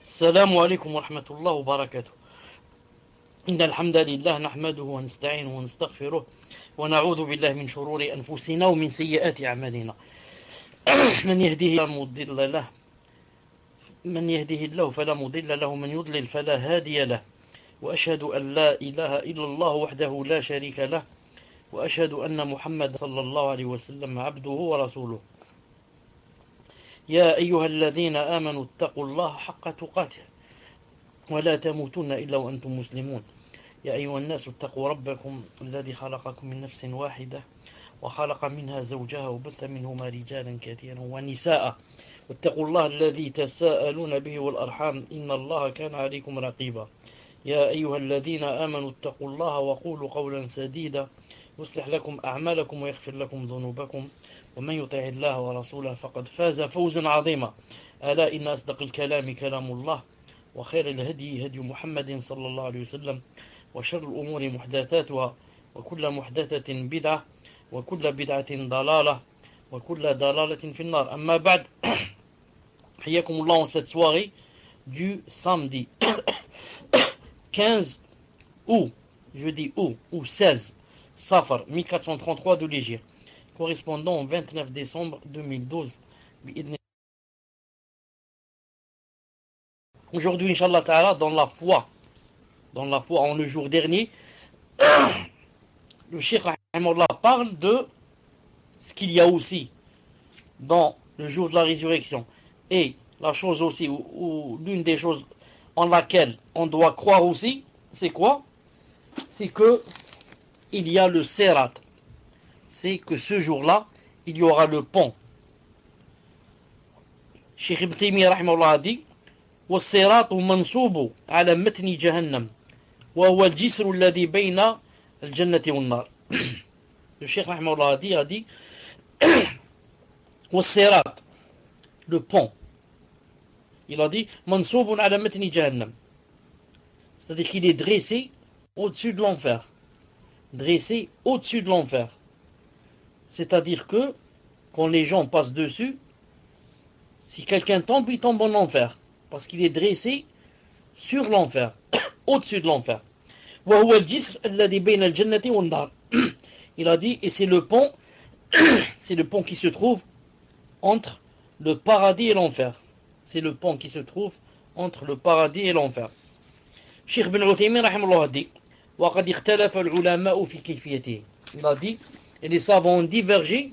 السلام عليكم ورحمة الله وبركاته. إن الحمد لله نحمده ونستعينه ونستغفره ونعوذ بالله من شرور أنفسنا ومن سيئات أعمالنا. من يهده الله فلا مضل له ومن يضلل فلا هادي له، وأشهد أن لا إله إلا الله وحده لا شريك له، وأشهد أن محمد صلى الله عليه وسلم عبده ورسوله. يا أيها الذين آمنوا اتقوا الله حق تقاته ولا تموتن إلا وأنتم مسلمون. يا أيها الناس اتقوا ربكم الذي خلقكم من نفس واحدة وخلق منها زوجها وبث منهما رجالا كثيرا ونساء، واتقوا الله الذي تساءلون به والأرحام إن الله كان عليكم رقيبا. يا أيها الذين آمنوا اتقوا الله وقولوا قولا سديدا يصلح لكم أعمالكم ويغفر لكم ذنوبكم، ومن يطع الله ورسوله فقد فاز فوزا عظيما. ألا إن أصدق الكلام كلام الله، وخير الهدي هدي محمد صلى الله عليه وسلم، وشر الأمور محدثاتها، وكل محدثة بدعة، وكل بدعة ضلالة، وكل ضلالة في النار. أما بعد، حياكم الله en cette soirée du samedi 15 août, jeudi août ou 16 Safar 1433 de l'Hégire, correspondant au 29 décembre 2012. Aujourd'hui, Inch'Allah Ta'ala, dans la foi en le jour dernier, le Cheikh Rahimahullah parle de ce qu'il y a aussi dans le jour de la résurrection. Et la chose aussi, ou l'une des choses en laquelle on doit croire aussi, c'est quoi? C'est que il y a le Sirat. C'est que ce jour-là, il y aura le pont. Cheikh Ibn Taymiyyah Rahimahullah a dit: والصراط منصوب على متن جهنم وهو الجسر الذي بين الجنة والنار. Le Cheikh Rahimahullah a dit والصراط, le pont, il a dit منصوب على متن جهنم, c'est-à-dire qu'il est dressé au-dessus de l'enfer. Dressé au-dessus de l'enfer. C'est-à-dire que quand les gens passent dessus, si quelqu'un tombe, il tombe en enfer. Parce qu'il est dressé sur l'enfer, au-dessus de l'enfer. Il a dit, et c'est le pont qui se trouve entre le paradis et l'enfer. C'est le pont qui se trouve entre le paradis et l'enfer. Cheikh Ibn Uthaymin rahimahullah a dit, وقد اختلف العلماء في كيفيته. Il a dit, et les savants ont divergé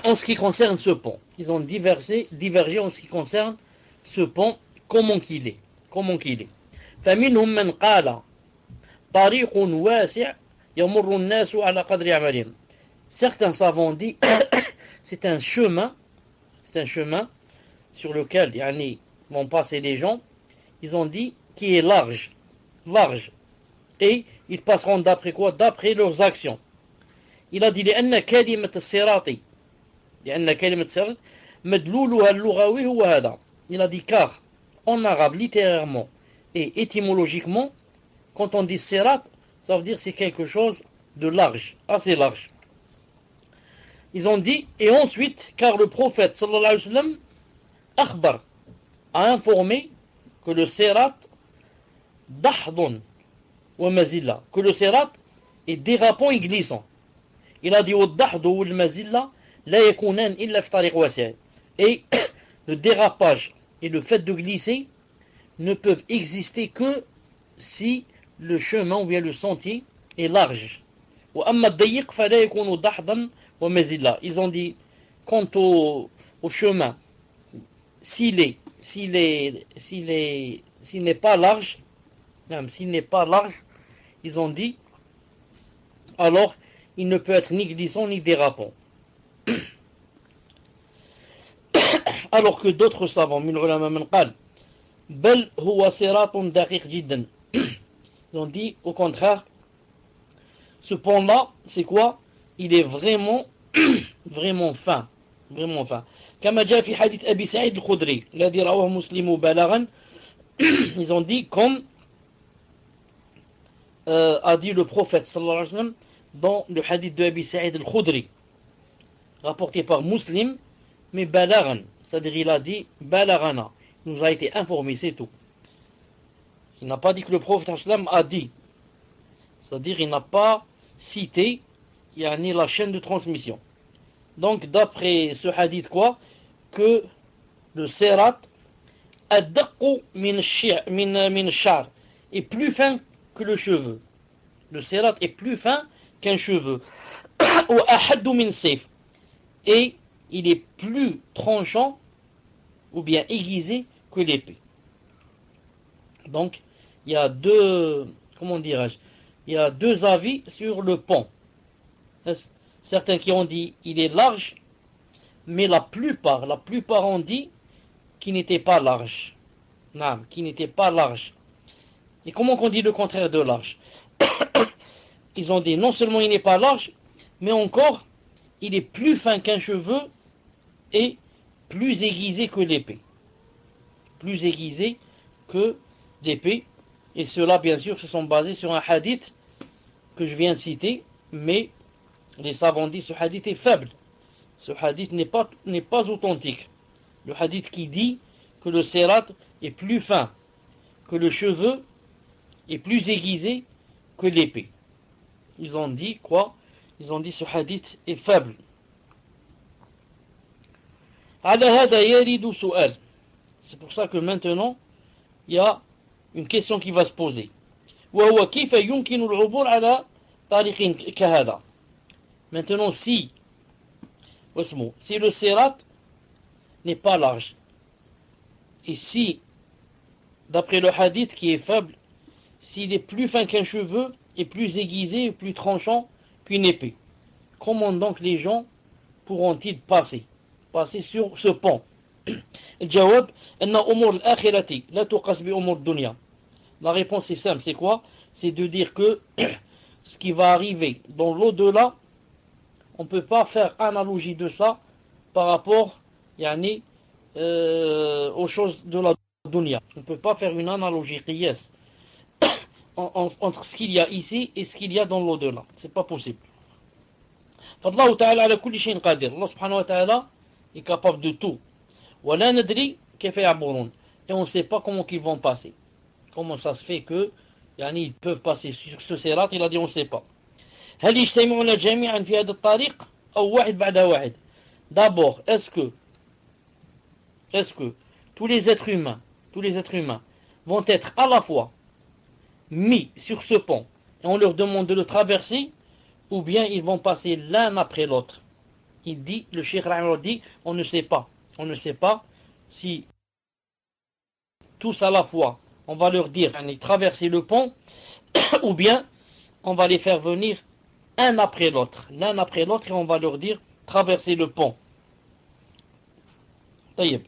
en ce qui concerne ce pont. Ils ont divergé en ce qui concerne ce pont, comment qu'il est. فمنهم من قال طريق واسع يمر الناس على قدر عملهم. Certains savants disent c'est un chemin sur lequel vont passer les gens. Ils ont dit qui est large, et ils passeront d'après quoi? D'après leurs actions. Il a dit لأن كلمة الصراط مدلولها اللغوي هو هذا. Il a dit car en arabe, littérairement et étymologiquement, quand on dit sirat, ça veut dire c'est quelque chose de large, assez large. Ils ont dit, et ensuite, car le prophète sallallahu alayhi wa sallam akhbar, a informé que le sirat dahdun wa mazilla, que le sirat est dérapant et glissant. Il a dit au dahdu ou le mazilla la yakunan illa fi tariq wasi'. Et le dérapage et le fait de glisser ne peuvent exister que si le chemin ou bien le sentier est large. Ils ont dit quant au chemin, s'il n'est pas large, ils ont dit alors il ne peut être ni glissant ni dérapant. Alors que d'autres savants, min ulama man qal bal huwa siratun daqiq jiddan, ils ont dit au contraire, ce pont là c'est quoi? Il est vraiment fin. Kama jaa fi hadith Abi Sa'id al-Khudri alladhi rawahu Muslim balaghan. Ils ont dit comme a dit le prophète sallallahu alayhi wa sallam dans le hadith de Abi Sa'id al-Khudri rapporté par Muslim, mais balaghan, c'est-à-dire il a dit balagana, nous a été informé, c'est tout. Il n'a pas dit que le prophète sallam a dit. C'est-à-dire, il n'a pas cité yani, la chaîne de transmission. Donc, d'après ce hadith, quoi? Que le sirat ad-daqqu min ash-sha'r est plus fin que le cheveu. Le sirat est plus fin qu'un cheveu. Ou ahaddu min sayf. Et il est plus tranchant ou bien aiguisé que l'épée. Donc, il y a deux, comment dirais-je, il y a deux avis sur le pont. Certains qui ont dit il est large, mais la plupart ont dit qu'il n'était pas large. Non, qu'il n'était pas large. Et comment on dit le contraire de large? Ils ont dit non seulement il n'est pas large, mais encore il est plus fin qu'un cheveu et plus aiguisé que l'épée. Plus aiguisé que l'épée. Et ceux-là, bien sûr, se sont basés sur un hadith que je viens de citer, mais les savants disent que ce hadith est faible. Ce hadith n'est pas authentique. Le hadith qui dit que le sirat est plus fin que le cheveu et plus aiguisé que l'épée. Ils ont dit quoi? Ils ont dit ce hadith est faible. C'est pour ça que maintenant, il y a une question qui va se poser. Maintenant, si le sirat n'est pas large, et si, d'après le hadith qui est faible, s'il est plus fin qu'un cheveu, et plus aiguisé, et plus tranchant qu'une épée, comment donc les gens pourront-ils passer sur ce pont? الجواب أن أمور الآخرة لا تقاس بأمور الدنيا. La réponse est simple, c'est quoi? C'est de dire que ce qui va arriver dans l'au-delà, on ne peut pas faire analogie de ça par rapport aux choses de la dunya. On ne peut pas faire une analogie qiyas entre ce qu'il y a ici et ce qu'il y a dans l'au-delà. C'est pas possible. فالله تعالى على كل شيء قادر. Allah subhanahu wa ta'ala est capable de tout. ولا ندري كيف يعبرون. Et on ne sait pas comment ils vont passer. Comment ça se fait que ils peuvent passer sur ce sirat? Il a dit on ne sait pas. هل يجتمعون جميعا في هذا الطريق أو واحد بعد واحد? D'abord, est-ce que tous les êtres humains vont être à la fois mis sur ce pont et on leur demande de le traverser, ou bien ils vont passer l'un après l'autre? Il dit, le Cheikh Rahimahullah dit, on ne sait pas si tous à la fois on va leur dire traverser le pont, ou bien on va les faire venir l'un après l'autre, et on va leur dire traverser le pont. طيب.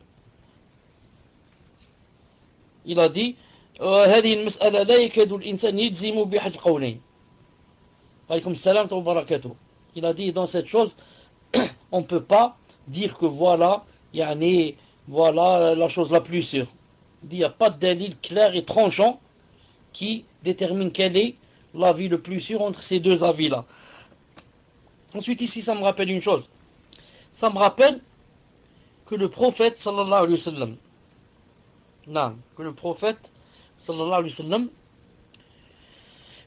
Il a dit هذه المسألة لا يكاد الإنسان يجزم بأحد القولين. عليكم السلام ورحمة الله وبركاته. Il a dit dans cette chose, on ne peut pas dire que voilà la chose la plus sûre. Il dit il n'y a pas de dalil clair et tranchant qui détermine quel est l'avis le plus sûr entre ces deux avis-là. Ensuite ici ça me rappelle une chose. Ça me rappelle que le prophète sallallahu alayhi wa sallam,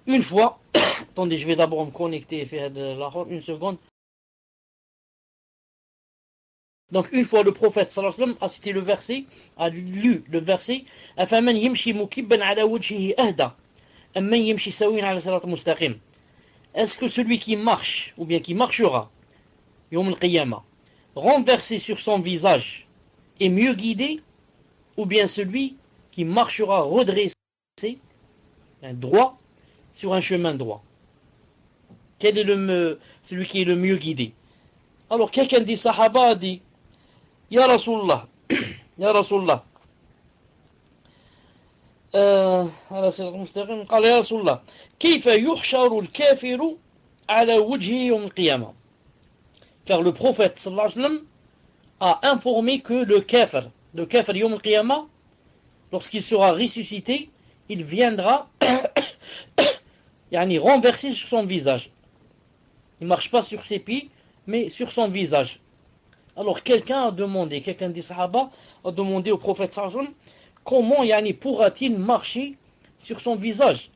une fois, attendez, je vais d'abord me connecter et faire une seconde. Donc une fois le prophète sallallahu alayhi wa sallam a cité le verset, a lu le verset أَفَمَنْ يَمْشِي مُكِبًّا عَلَى وَجْهِهِ أَهْدَى أَمَّنْ يَمْشِي سَوِيًّا عَلَى صِرَاطٍ مُسْتَقِيمٍ. Est-ce que celui qui marche, ou bien qui marchera, Yawm al-Qiyamah, renversé sur son visage, est mieux guidé, ou bien celui qui marchera redressé, droit, sur un chemin droit? Quel est celui qui est le mieux guidé? Alors quelqu'un des Sahaba a dit Ya Rasulallah, Ya Rasulallah, على صراط مستقيم. قال يا رسول الله كيف يحشر الكافر على وجهه يوم القيامة. Car le prophète sallallahu alayhi wa sallam a informé que le kafir yawm al-qiyamah, lorsqu'il sera ressuscité, il viendra renversé sur son visage. Il ne marche pas sur ses pieds, mais sur son visage. Alors quelqu'un des Sahaba a demandé au prophète sallallahu alayhi wa sallam, comment yani, pourra-t-il marcher sur son visage?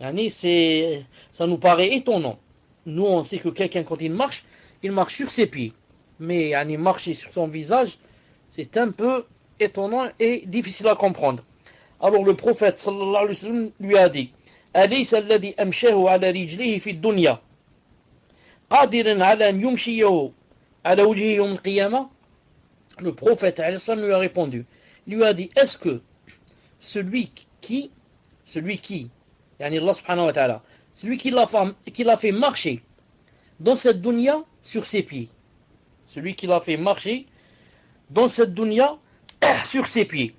Yani, ça nous paraît étonnant. Nous on sait que quelqu'un quand il marche sur ses pieds. Mais yani, marcher sur son visage, c'est un peu étonnant et difficile à comprendre. Alors le prophète sallallahu alayhi wa sallam lui a dit, أليس الذي أمشاه على رجليه في الدنيا قادر على أن يمشيه على وجهه يوم القيامة? Le prophète alayhi wa sallam lui a répondu, lui a dit, est-ce que celui qui, yani Allah subhanahu wa ta'ala, celui qui l'a fait marcher dans cette dunya sur ses pieds, celui qui l'a fait marcher dans cette dunya sur ses pieds,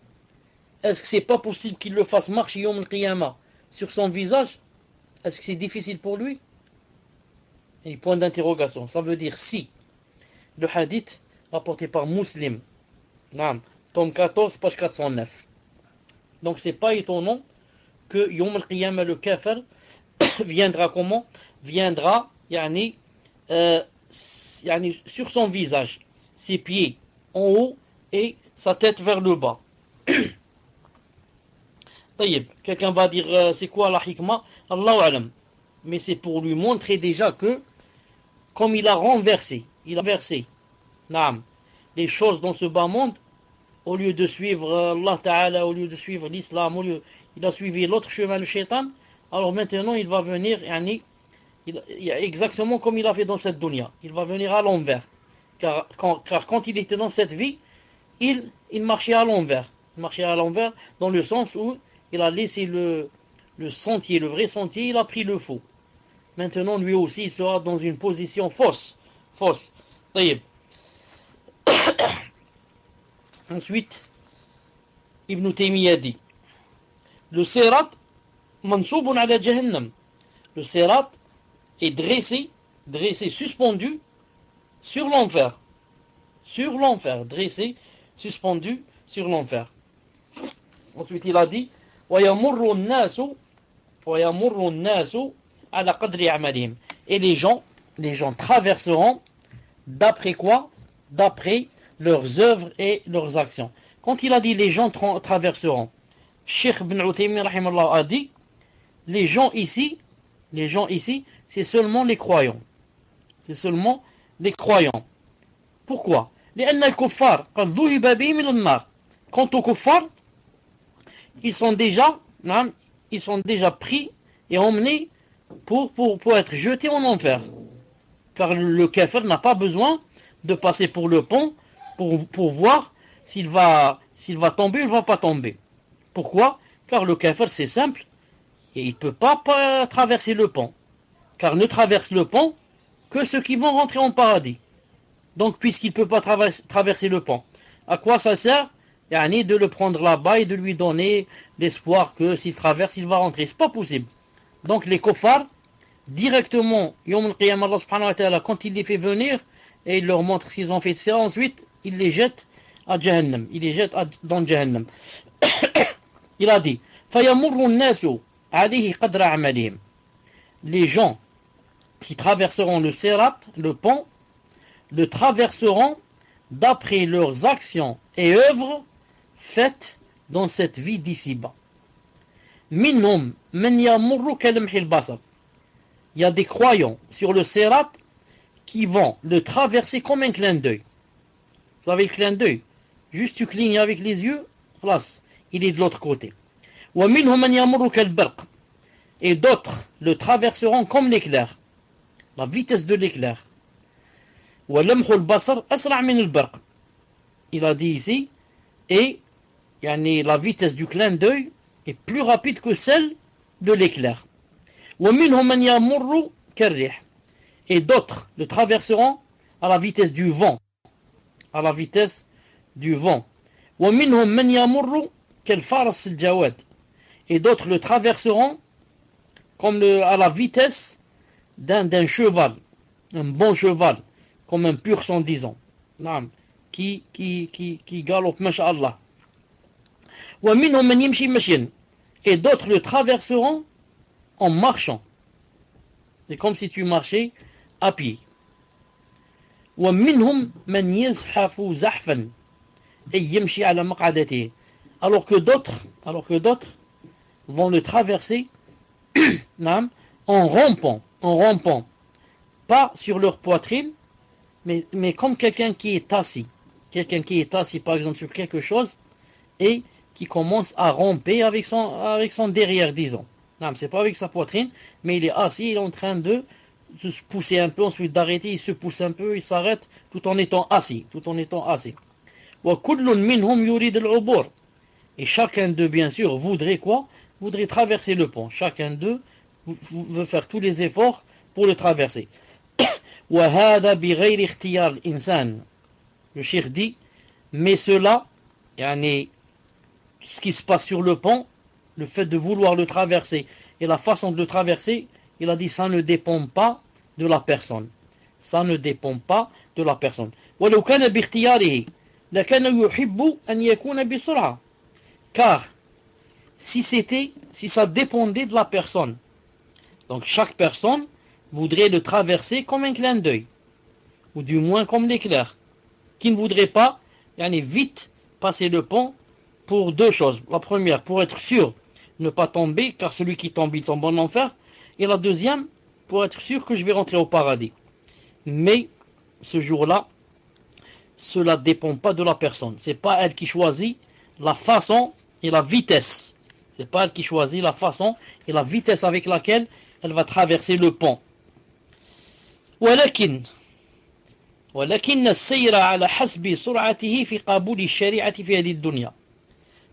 est-ce que c'est pas possible qu'il le fasse marcher yom al-qiyamah sur son visage? Est-ce que c'est difficile pour lui? Et point d'interrogation. Ça veut dire si. Le hadith rapporté par Muslim, tome 14, page 409. Donc c'est pas étonnant que yom al-qiyamah, le kafir, viendra comment? Viendra yani, sur son visage, ses pieds en haut et sa tête vers le bas. Quelqu'un va dire c'est quoi la hikmah? Allahu alam. Mais c'est pour lui montrer déjà que comme il a versé les choses dans ce bas monde, au lieu de suivre Allah Ta'ala, au lieu de suivre l'islam, il a suivi l'autre chemin, le shaitan. Alors maintenant il va venir exactement comme il a fait dans cette dunya. Il va venir à l'envers. Car quand il était dans cette vie, il marchait à l'envers. Il marchait à l'envers dans le sens où il a laissé le sentier, le vrai sentier, il a pris le faux. Maintenant, lui aussi, il sera dans une position fausse. Ensuite, Ibn Taymiyyah dit, le sirat mansoubun ala jahannam. Le sirat est dressé, suspendu sur l'enfer. Dressé, suspendu sur l'enfer. Ensuite, il a dit, وَيَمُرُّ النَّاسُ عَلَى قَدْرِ أَعْمَالِهِمْ. Et les gens traverseront d'après quoi? D'après leurs œuvres et leurs actions. Quand il a dit les gens traverseront, Cheikh Ibn Uthaymin rahimallah a dit, les gens ici, c'est seulement les croyants. C'est seulement les croyants. Pourquoi? لأن الكفار قد ذهب بهم إلى النار. Quant aux kuffars, ils sont déjà pris et emmenés pour être jetés en enfer. Car le kafir n'a pas besoin de passer pour le pont pour voir s'il va tomber ou il ne va pas tomber. Pourquoi? Car le kafir c'est simple et il ne peut pas traverser le pont. Car ne traverse le pont que ceux qui vont rentrer en paradis. Donc puisqu'il ne peut pas traverser le pont, à quoi ça sert? De le prendre là-bas et de lui donner l'espoir que s'il traverse, il va rentrer. C'est pas possible. Donc les kuffars, directement, Yom al-Qiyamah, Allah subhanahu wa ta'ala, quand il les fait venir, et il leur montre ce qu'ils ont fait, c'est ensuite, il les jette à Jahannam. Il les jette dans Jahannam. Il a dit, فَيَمُرُّ النَّاسُ عَلَيْهِ قَدْرَ أَعْمَالِهِمْ. Les gens qui traverseront le sirat, le pont, le traverseront d'après leurs actions et œuvres faites dans cette vie d'ici-bas. Minhum man yamurru kalamhil basar. Il y a des croyants sur le sirat qui vont le traverser comme un clin d'œil. Vous savez le clin d'œil? Juste tu clignes avec les yeux, place, il est de l'autre côté. Wa minhum man yamurru kalbarq. Et d'autres le traverseront comme l'éclair, la vitesse de l'éclair. Wa lamhul basar asra' min al-barq. Il a dit ici, et la vitesse du clin d'œil est plus rapide que celle de l'éclair. Et d'autres le traverseront à la vitesse du vent. Et d'autres le traverseront comme à la vitesse d'un cheval, un bon cheval, comme un pur sang, disons, qui galope, masha'Allah. Et d'autres le traverseront en marchant. C'est comme si tu marchais à pied. ومنهم من يزحف زحفا أي يمشي على مقعدته, alors que d'autres vont le traverser en rampant, pas sur leur poitrine, mais comme quelqu'un qui est assis par exemple sur quelque chose et qui commence à ramper avec son derrière, disons. Non, c'est pas avec sa poitrine, mais il est assis, il est en train de se pousser un peu, ensuite d'arrêter, il se pousse un peu, il s'arrête tout en étant assis. وَكُلٌّ مِّنْهُمْ يُرِيدُ الْعُبُورَ. Et chacun d'eux, bien sûr, voudrait quoi? Voudrait traverser le pont. Chacun d'eux veut faire tous les efforts pour le traverser. وَهَذَا بِغَيْرِ اخْتِيَارِ الْإِنسَانِ. Le cheikh dit, mais cela, ce qui se passe sur le pont, le fait de vouloir le traverser et la façon de le traverser, il a dit, ça ne dépend pas de la personne. وَلَوْ كَانَ بِاخْتِيَارِهِ لَكَانَ يُحِبُّ أَنْ يَكُونَ بِسُرْعَةٍ. Car si ça dépendait de la personne, donc chaque personne voudrait le traverser comme un clin d'œil, ou du moins comme l'éclair, qui ne voudrait pas vite passer le pont pour deux choses. La première, pour être sûr de ne pas tomber, car celui qui tombe, il tombe en enfer. Et la deuxième, pour être sûr que je vais rentrer au paradis. Mais ce jour-là, cela ne dépend pas de la personne. C'est pas elle qui choisit la façon et la vitesse. C'est pas elle qui choisit la façon et la vitesse avec laquelle elle va traverser le pont. ولكن السير على حسب سرعته في قبول الشريعة في هذه الدنيا.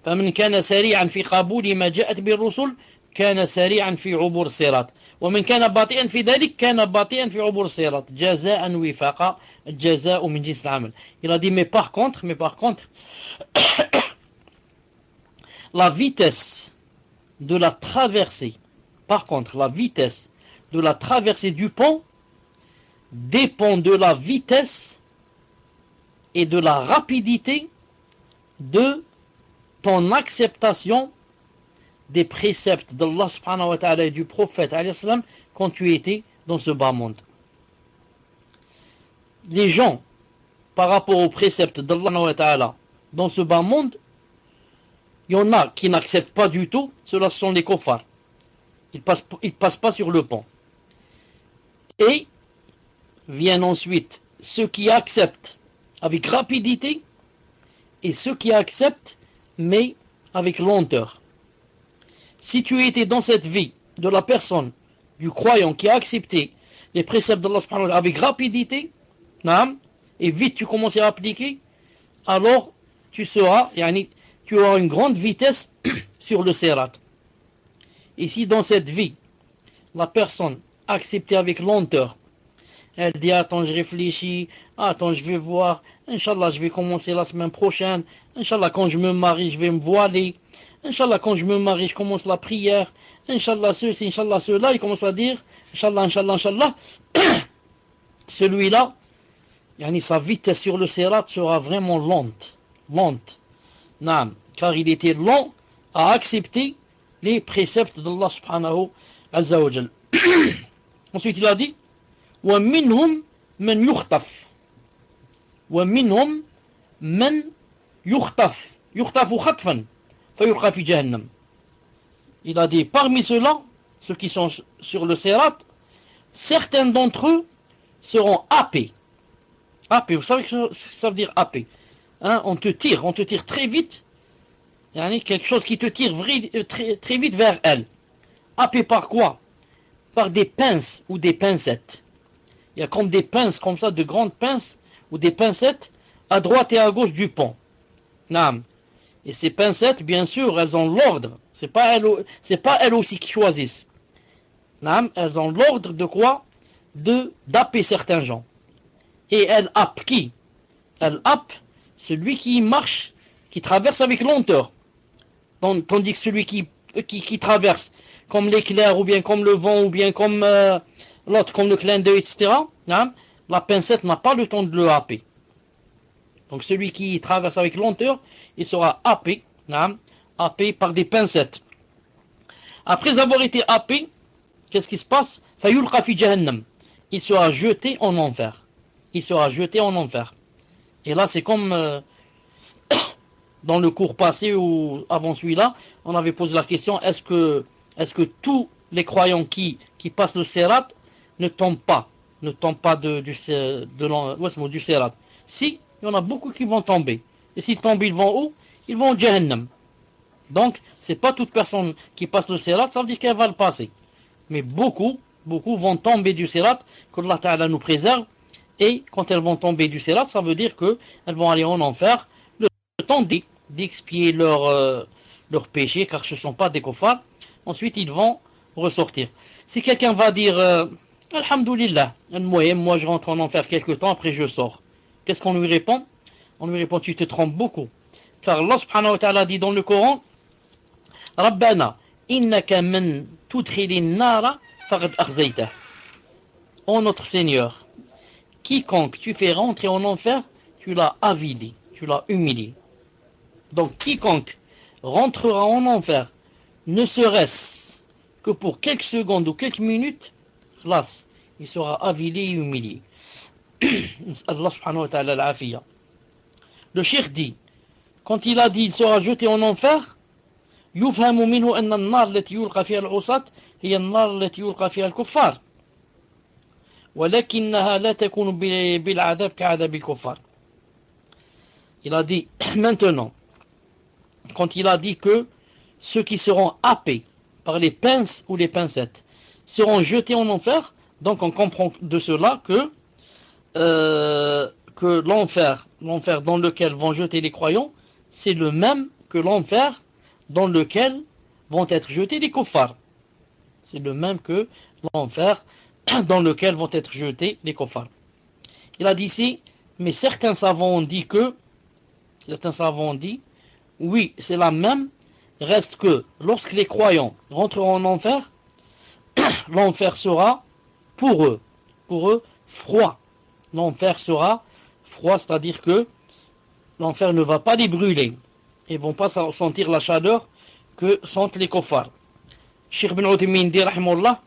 فمن كان سريعا في قبول ما جاءت به الرسل كان سريعا في عبور الصراط. ومن كان بطيئا في ذلك كان بطيئا في عبور الصراط. جزاء وفاقا. الجزاء من جنس العمل. Il a dit mais par contre la vitesse de la traversée du pont dépend de la vitesse et de la rapidité de ton acceptation des préceptes d'Allah subhanahu wa ta'ala et du prophète alayhi salam quand tu étais dans ce bas monde. Les gens, par rapport aux préceptes d'Allah subhanahu wa ta'ala dans ce bas monde, il y en a qui n'acceptent pas du tout, ceux-là sont les kuffars. Ils passent pas sur le pont. Et viennent ensuite ceux qui acceptent avec rapidité et ceux qui acceptent mais avec lenteur. Si tu étais dans cette vie de la personne, du croyant qui a accepté les préceptes d'Allah subhanahu wa ta'ala avec rapidité, et vite tu commences à appliquer, alors tu auras une grande vitesse sur le sirat. Et si dans cette vie, la personne a accepté avec lenteur, elle dit attends je réfléchis, attends je vais voir, Inch'Allah je vais commencer la semaine prochaine, Inch'Allah quand je me marie je vais me voiler, Inch'Allah quand je me marie je commence la prière, Inch'Allah ceci, Inch'Allah cela, il commence à dire Inch'Allah, Inch'Allah, Inch'Allah. Celui-là, sa vitesse sur le sirat sera vraiment lente, car il était lent à accepter les préceptes d'Allah subhanahu azza wa jal. Ensuite il a dit وَمِنْهُمْ مَنْ يُخْطَفْ خَطْفًا فَيُلْقَى فِي جَهَنَّمْ. Il a dit parmi ceux-là, ceux qui sont sur le sirat, certains d'entre eux seront happés. Vous savez ce que ça veut dire happé? On te tire très vite, quelque chose qui te tire très vite vers elle. Happé par quoi? Par des pinces ou des pincettes. Il y a comme des pinces comme ça, de grandes pinces ou des pincettes à droite et à gauche du pont. Et ces pincettes, bien sûr, elles ont l'ordre. C'est pas elles aussi qui choisissent. Elles ont l'ordre de quoi? D'happer certains gens. Et elles happent qui? Elles happent celui qui marche, qui traverse avec lenteur. Tandis que celui qui traverse comme l'éclair, ou bien comme le vent, ou bien comme l'autre, comme le clin d'œil, etc., la pincette n'a pas le temps de le happer. Donc celui qui traverse avec lenteur, il sera happé par des pincettes. Après avoir été happé, qu'est-ce qui se passe? Fayulqa fi jahannam. Il sera jeté en enfer. il sera jeté en enfer. Et là, c'est comme dans le cours passé ou avant celui-là, on avait posé la question, est-ce que tous les croyants qui passent le Sirat ne tombent pas du Sirat? Si, il y en a beaucoup qui vont tomber. Et s'ils tombent, ils vont où? Ils vont au Jahannam. Donc, c'est pas toute personne qui passe le Sirat, ça veut dire qu'elle va le passer. Mais beaucoup vont tomber du Sirat, que Allah Ta'ala nous préserve. Et quand elles vont tomber du Sirat, ça veut dire qu'elles vont aller en enfer, le temps d'expier leur péché, car ce ne sont pas des kuffars. Ensuite, ils vont ressortir. Si quelqu'un va dire Alhamdulillah, moi je rentre en enfer quelque temps, après je sors. Qu'est-ce qu'on lui répond? On lui répond, tu te trompes beaucoup. Car Allah subhanahu wa ta'ala dit dans le Coran, Rabbana, innaka man tudkhilin nara faqad akhzaytah. Ô notre Seigneur, quiconque tu fais rentrer en enfer, tu l'as avilé, tu l'as humilié. Donc quiconque rentrera en enfer, ne serait-ce que pour quelques secondes ou quelques minutes, classe, il sera avilé et humilié. Allah subhanahu wa ta'ala al-afiya. Le cheikh dit, quand il a dit il sera jeté en enfer, يفهم منه أن النار التي يلقى فيها العصاة هي النار التي يلقى فيها الكفار ولكنها لا تكون بالعذاب كعذاب الكفار. Il a dit maintenant, quand il a dit que ceux qui seront happés par les pinces ou les pincettes seront jetés en enfer, donc on comprend de cela que l'enfer dans lequel vont jeter les croyants, c'est le même que l'enfer dans lequel vont être jetés les kuffars. C'est le même que l'enfer dans lequel vont être jetés les kuffars. Il a dit ici, mais certains savants ont dit oui, c'est la même, reste que lorsque les croyants rentreront en enfer, l'enfer sera pour eux froid. L'enfer sera froid, c'est-à-dire que l'enfer ne va pas les brûler. Ils ne vont pas sentir la chaleur que sentent les kuffars. Cheikh Ibn Uthaymin dit rahimahullah,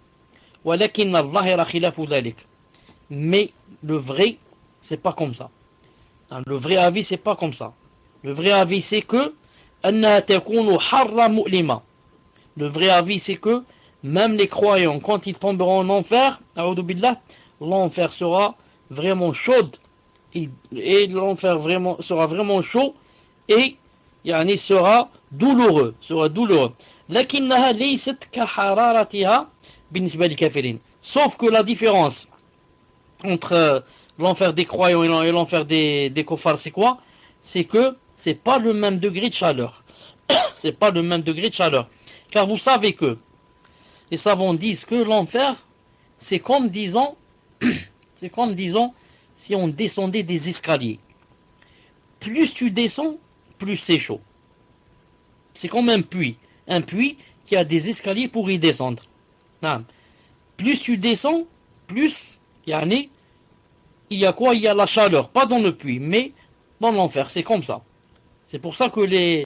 walakin al-zahira khilafu dhalik. Mais le vrai, c'est pas comme ça. Le vrai avis, c'est pas comme ça. Le vrai avis, c'est que annaha takunu harra mu'lima. Le vrai avis, c'est que même les croyants, quand ils tomberont en enfer, a'udhu billah, l'enfer sera vraiment chaud et l'enfer sera vraiment chaud et يعني sera douloureux. لكنها ليست كحرارتها بالنسبة للكافرين. Sauf que la différence entre l'enfer des croyants et l'enfer des kuffars, c'est quoi? C'est que c'est pas le même degré de chaleur. C'est pas le même degré de chaleur. Car vous savez que les savants disent que l'enfer, c'est comme disons si on descendait des escaliers. Plus tu descends, plus c'est chaud. C'est comme un puits qui a des escaliers pour y descendre. Non. Plus tu descends, plus il y a quoi? Il y a la chaleur, pas dans le puits, mais dans l'enfer, c'est comme ça. C'est pour ça que les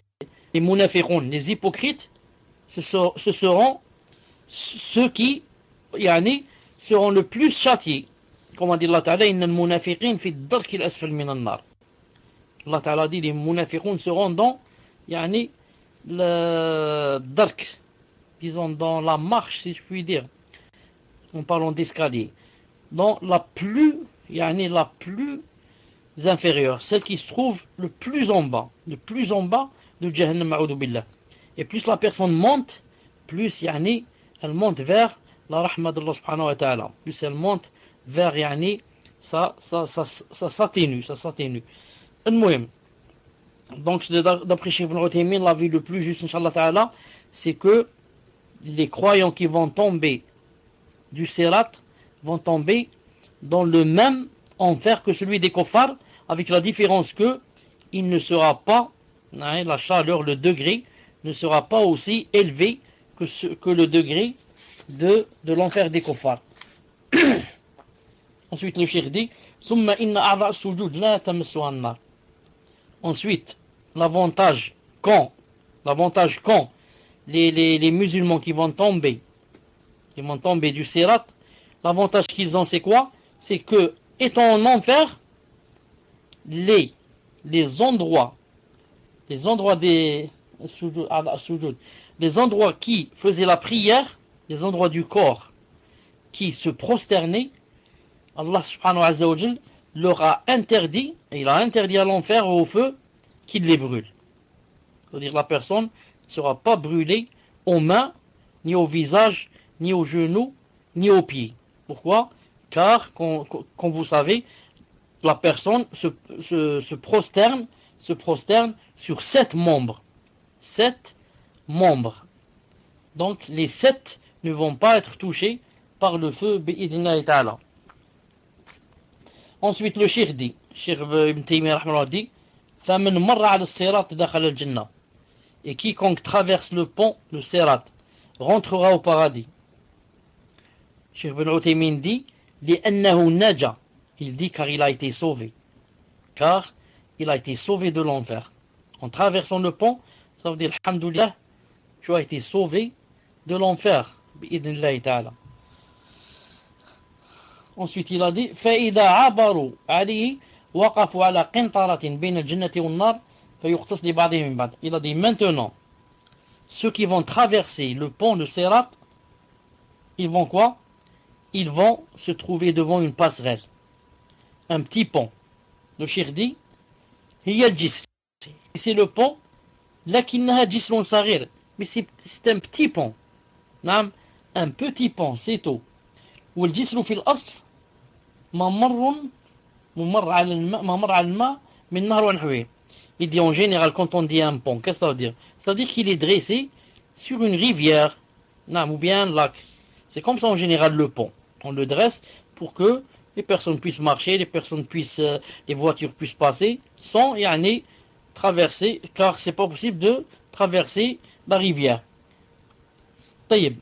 munafiqun, les hypocrites, ce seront ceux qui seront le plus châtiés. Comme a dit Allah Ta'ala, innal munafiqin fi ad-darki al-asfal min an-nar. Allah Ta'ala dit les munafiqun seront dans le dark, disons dans la marche, si je puis dire, en parlant d'escalier, dans la plus inférieure, celle qui se trouve le plus en bas de Jahannam, a'udhu billah. Et plus la personne monte, plus elle monte vers la rahma d'Allah subhanahu wa ta'ala, plus elle monte vers ça s'atténue. Donc d'après Cheikh Ibn Uthaymin, la vie le plus juste, Inch'Allah ta'ala, c'est que les croyants qui vont tomber du Sirat vont tomber dans le même enfer que celui des kuffars, avec la différence que il ne sera pas, la chaleur, le degré ne sera pas aussi élevé que le degré de l'enfer des kuffars. Ensuite le cheikh dit ثم إن أعضاء السجود لا تمسها النار. Ensuite, l'avantage quand les musulmans qui vont tomber du Sirat, l'avantage qu'ils ont, c'est quoi? C'est que étant en enfer, les endroits des sujoud, les endroits qui faisaient la prière, les endroits du corps qui se prosternaient, Allah subhanahu wa ta'ala leur a interdit, et il a interdit à l'enfer et au feu qu'il les brûle. C'est-à-dire la personne ne sera pas brûlée aux mains, ni au visage, ni aux genoux, ni aux pieds. Pourquoi? Car, comme vous savez, la personne se prosterne sur 7 membres. 7 membres. Donc les 7 ne vont pas être touchés par le feu bi'idhnillahi ta'ala. Ensuite le Cheikh dit, Cheikh Ibn Taymiyyah rahimahullah dit, فَمَنْ مَرَّ عَلَى الصِّرَاطِ دَخَلَ الْجَنَّةِ. Et quiconque traverse le pont, le Sirat, rentrera au paradis. Cheikh Ibn Uthaymin dit, لِأَنَّهُ نَجَى. Il dit car il a été sauvé. Car il a été sauvé de l'enfer. En traversant le pont, ça veut dire, alhamdoulilah, tu as été sauvé de l'enfer. Bi'idhnillahi ta'ala. Ensuite il a dit, فَإِذَا عَبَرُوا عَلَيْهِ وَقَفُوا عَلَى قِنْطَرَةٍ بَيْنَ الْجَنَّةِ وَالنَّارِ فَيُخْتَصْ لِبَعْضِهِمْ مِنْ بَعْضٍ. Il a dit, maintenant, ceux qui vont traverser le pont de Sirat, ils vont quoi? Ils vont se trouver devant une passerelle. Un petit pont. Le cheikh dit, c'est le pont, lakinnaha jisrun saghir, mais c'est un petit pont. Un petit pont, c'est tout. والجسر في الأصل ممر على الماء من نهر ونحوه. Il dit en général, quand on dit un pont, qu'est-ce que ça veut dire? Ça veut dire qu'il est dressé sur une rivière, ou bien un lac. C'est comme ça en général le pont. On le dresse pour que les personnes puissent marcher, les voitures puissent passer sans traverser, car c'est pas possible de traverser la rivière. طيب.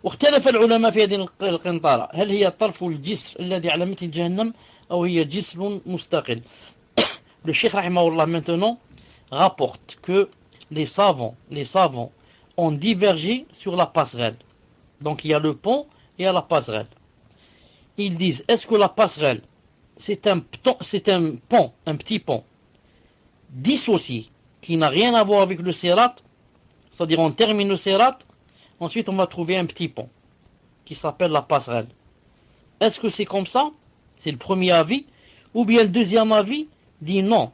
واختلف العلماء في هذه القنطرة هل هي طرف الجسر الذي على مثل جهنم أو هي جسر مستقل. Le Cheikh rahimahullah maintenant rapporte que les savants ont divergé sur la passerelle. Donc il y a le pont et il y a la passerelle. Ils disent, est-ce que la passerelle c'est un pont, un petit pont dissocié qui n'a rien à voir avec le Sirat, c'est-à-dire on termine le Sirat, ensuite on va trouver un petit pont qui s'appelle la passerelle. Est-ce que c'est comme ça? C'est le premier avis. Ou bien le deuxième avis dit non.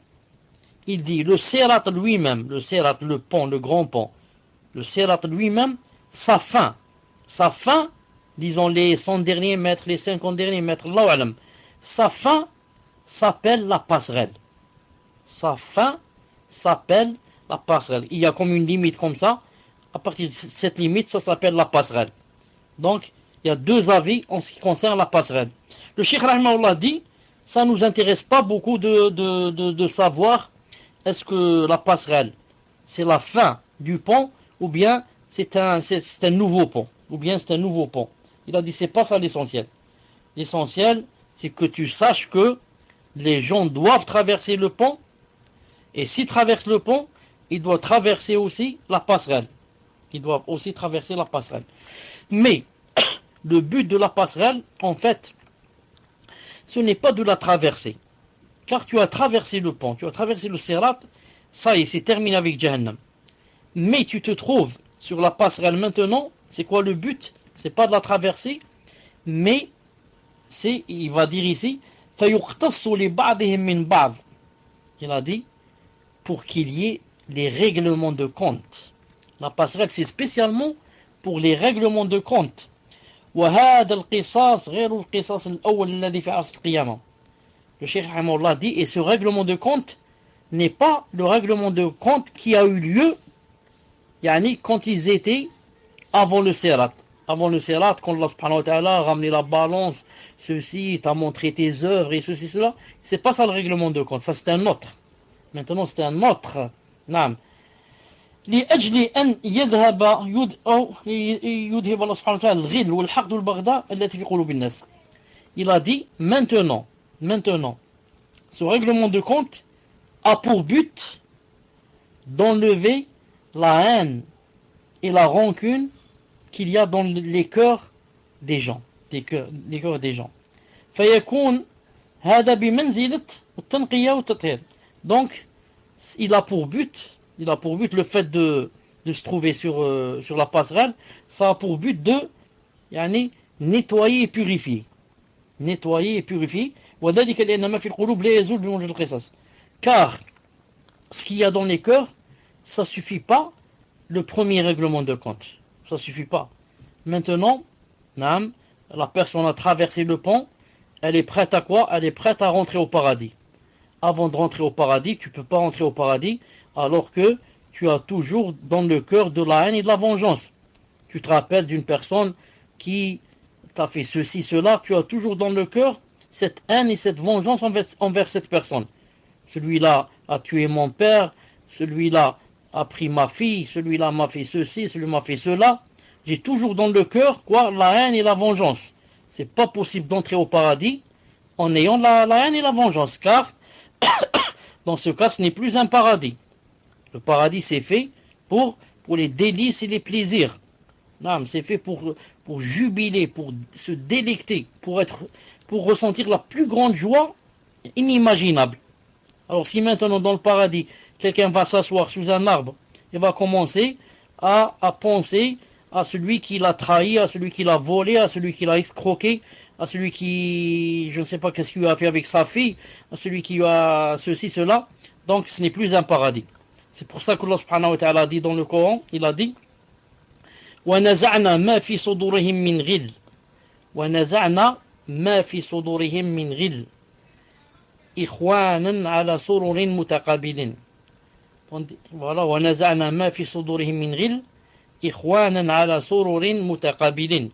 Il dit le Sirat lui-même, le pont, le grand pont, le Sirat lui-même, sa fin, disons les 100 derniers mètres, les 50 derniers mètres, Allahu alam, sa fin s'appelle la passerelle. Sa fin s'appelle la passerelle. Il y a comme une limite comme ça. À partir de cette limite, ça s'appelle la passerelle. Donc, il y a deux avis en ce qui concerne la passerelle. Le Cheikh rahimahullah dit, ça ne nous intéresse pas beaucoup de savoir est-ce que la passerelle, c'est la fin du pont, ou bien c'est un nouveau pont, ou bien c'est un nouveau pont. Il a dit, c'est pas ça l'essentiel. L'essentiel, c'est que tu saches que les gens doivent traverser le pont, et s'ils traversent le pont, ils doivent traverser aussi la passerelle. Ils doivent aussi traverser la passerelle. Mais, le but de la passerelle, en fait, ce n'est pas de la traverser. Car tu as traversé le pont, tu as traversé le Sirat, ça y est, c'est terminé avec Jahannam. Mais tu te trouves sur la passerelle maintenant, c'est quoi le but? C'est pas de la traverser, mais c'est, il va dire ici, فَيُقْتَصُّ لِبَعْضِهِمْ مِنْ بَعْضٍ. Il a dit, pour qu'il y ait les règlements de compte. La passerelle, c'est spécialement pour les règlements de compte. وهذا القصاص غير القصاص الأول الذي في عصر القيامة. Le Cheikh rahimahullah dit, et ce règlement de compte n'est pas le règlement de compte qui a eu lieu quand ils étaient avant le Sirat. Avant le Sirat, quand Allah subhanahu wa ta'ala a ramené la balance, ceci, t'a montré tes œuvres et ceci, cela. C'est pas ça le règlement de compte, ça c'est un autre. Maintenant c'est un autre. Naam. لأجل أن يذهب الله سبحانه وتعالى الغل والحقد والبغضاء التي في قلوب الناس. Il a dit maintenant, ce règlement de compte a pour but d'enlever la haine et la rancune qu'il y a dans les cœurs des gens. les cœurs des gens. فيكون هذا بمنزلة التنقية والتطهير. Donc, il a pour but le fait de se trouver sur la passerelle, ça a pour but de nettoyer et purifier. Nettoyer et purifier. وذلك لأن ما في القلوب لا يزول بموجب القصاص. Car ce qu'il y a dans les cœurs, ça suffit pas le premier règlement de compte. Ça suffit pas. Maintenant, la personne a traversé le pont, elle est prête à quoi? Elle est prête à rentrer au paradis. Avant de rentrer au paradis, tu ne peux pas rentrer au paradis alors que tu as toujours dans le cœur de la haine et de la vengeance. Tu te rappelles d'une personne qui t'a fait ceci, cela, tu as toujours dans le cœur cette haine et cette vengeance envers cette personne. Celui-là a tué mon père, celui-là a pris ma fille, celui-là m'a fait ceci, celui-là m'a fait cela. J'ai toujours dans le cœur la haine et la vengeance. C'est pas possible d'entrer au paradis en ayant la haine et la vengeance, car dans ce cas, ce n'est plus un paradis. Le paradis, c'est fait pour les délices et les plaisirs. C'est fait pour jubiler, pour se délecter, pour ressentir la plus grande joie inimaginable. Alors si maintenant dans le paradis, quelqu'un va s'asseoir sous un arbre et va commencer à penser à celui qui l'a trahi, à celui qui l'a volé, à celui qui l'a escroqué, à celui qui, je ne sais pas qu'est-ce qu'il a fait avec sa fille, à celui qui a ceci, cela, donc ce n'est plus un paradis. C'est pour ça que Allah subhanahu wa ta'ala a dit dans le Coran, il a dit وَنَزَعْنَا مَا فِي صُدُورِهِم مِّنْ غِلٍّ وَنَزَعْنَا مَا فِي صُدُورِهِم مِّنْ غِلٍّ إِخْوَانًا عَلَى سُرُرٍ مُتَقَابِلٍ. Voilà, وَنَزَعْنَا مَا فِي صُدُورِهِم مِّنْ غِلٍّ إِخْوَانًا عَلَى سُرُرٍ مُتَقَابِلٍ.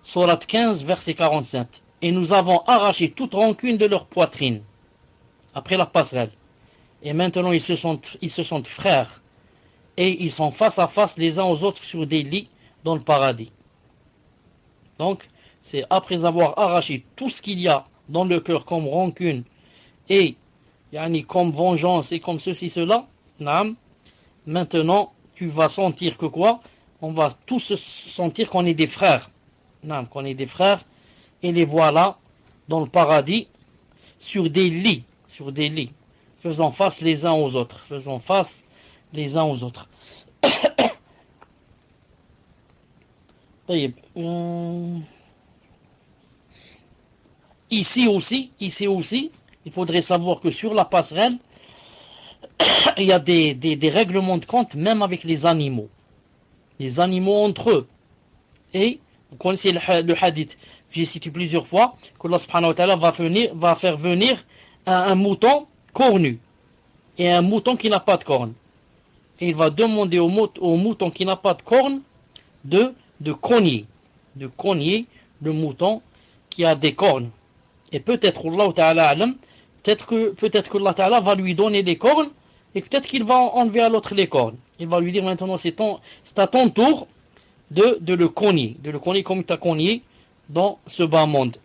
Sourate 15, verset 47. Et nous avons arraché toute rancune de leur poitrine après la passerelle. Et maintenant ils se sentent frères et ils sont face à face les uns aux autres sur des lits dans le paradis. Donc c'est après avoir arraché tout ce qu'il y a dans le cœur comme rancune et comme vengeance et comme ceci, cela, maintenant tu vas sentir que quoi? On va tous sentir qu'on est des frères. Qu'on est des frères et les voilà dans le paradis sur des lits, faisant face les uns aux autres, Ici aussi, il faudrait savoir que sur la passerelle, il y a des règlements de compte même avec les animaux entre eux. Et vous connaissez le hadith, j'ai cité plusieurs fois, qu'Allah subhanahu wa ta'ala va faire venir un mouton cornu et un mouton qui n'a pas de cornes. Et il va demander au mouton qui n'a pas de cornes de cogner le mouton qui a des cornes. Et peut-être Allah ta'ala alam, peut-être que Allah ta'ala va lui donner les cornes et peut-être qu'il va enlever à l'autre les cornes. Il va lui dire maintenant c'est à ton tour de le cogner comme il t'a cogné dans ce bas monde.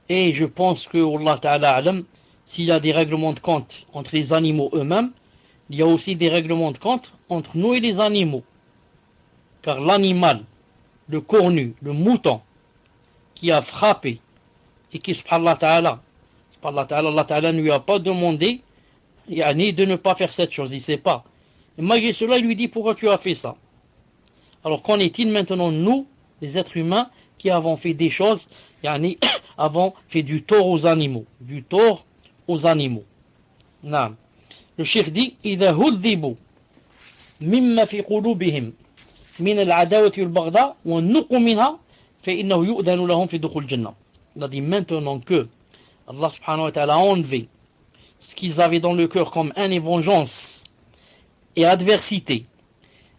Et je pense que Allah ta'ala alam, s'il y a des règlements de compte entre les animaux eux-mêmes, il y a aussi des règlements de compte entre nous et les animaux. Car l'animal, le cornu, le mouton qui a frappé et qui Allah ta'ala ne lui a pas demandé de ne pas faire cette chose, il ne sait pas. Et malgré cela, il lui dit pourquoi tu as fait ça. Alors qu'en est-il maintenant, nous, les êtres humains, qui avons fait des choses, avons fait du tort aux animaux. Non. Le cheikh dit, إذا هذبوا مما في قلوبهم من العداوة والبغضاء والنقم منها فإنه يؤذن لهم في دخول الجنة. Il a dit maintenant que Allah subhanahu wa ta'ala a enlevé ce qu'ils avaient dans le cœur comme haine et vengeance et adversité,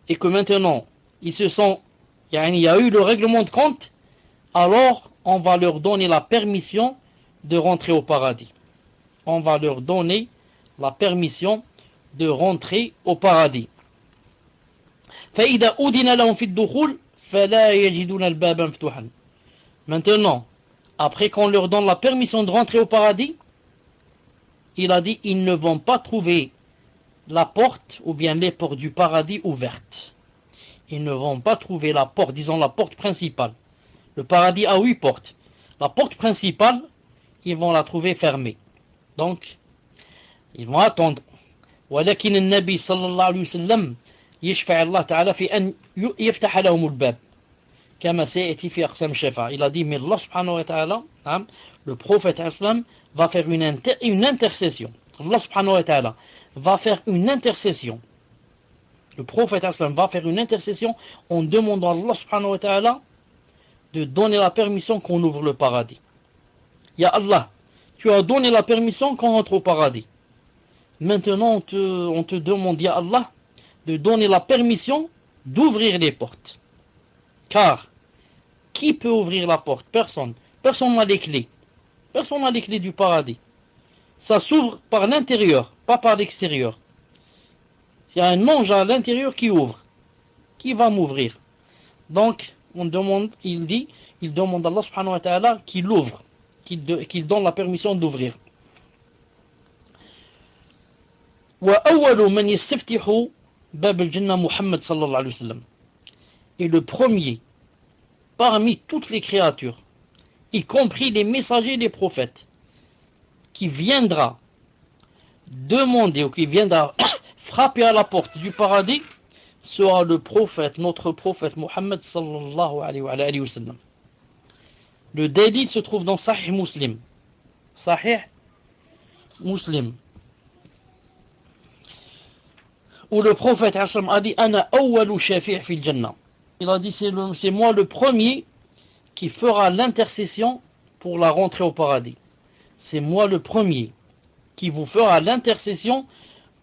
et que maintenant ils se sont, il y a eu le règlement de compte, alors on va leur donner la permission de rentrer au paradis. On va leur donner la permission de rentrer au paradis. فإذا أذن لهم في الدخول فلا يجدون الباب مفتوحا. Maintenant, après qu'on leur donne la permission de rentrer au paradis, il a dit ils ne vont pas trouver la porte ou bien les portes du paradis ouvertes. ils ne vont pas trouver la porte, disons la porte principale. Le paradis a 8 portes. La porte principale, ils vont la trouver fermée. Donc, ils vont attendre. ولكن النبي صلى الله عليه وسلم يشفع الله تعالى في أن يفتح لهم الباب كما سيأتي في أقسام الشفاعة. Il a dit, mais Allah subhanahu wa ta'ala, le prophète islam va faire une intercession. Allah subhanahu wa ta'ala va faire une intercession. Le prophète islam va faire une intercession en demandant à Allah subhanahu wa ta'ala de donner la permission qu'on ouvre le paradis. Ya Allah, tu as donné la permission qu'on entre au paradis. Maintenant, on te demande, Ya Allah, de donner la permission d'ouvrir les portes. Car, qui peut ouvrir la porte? Personne. Personne n'a les clés. Personne n'a les clés du paradis. Ça s'ouvre par l'intérieur, pas par l'extérieur. Il y a un ange à l'intérieur qui ouvre. Qui va m'ouvrir? Donc, on demande, il demande à Allah subhanahu wa ta'ala qu'il ouvre, qu'il donne la permission d'ouvrir. وأول من يستفتح باب الجنة محمد صلى الله عليه وسلم. Et le premier parmi toutes les créatures, y compris les messagers des prophètes, qui viendra demander ou qui viendra frapper à la porte du paradis, sera le prophète, notre prophète Mohammed sallallahu alayhi wa sallam. Le dalil se trouve dans Sahih Muslim. Sahih Muslim. Où le prophète a dit Ana awwalu shafi' fil jannah. Il a dit c'est moi le premier qui fera l'intercession pour la rentrée au paradis. C'est moi le premier qui vous fera l'intercession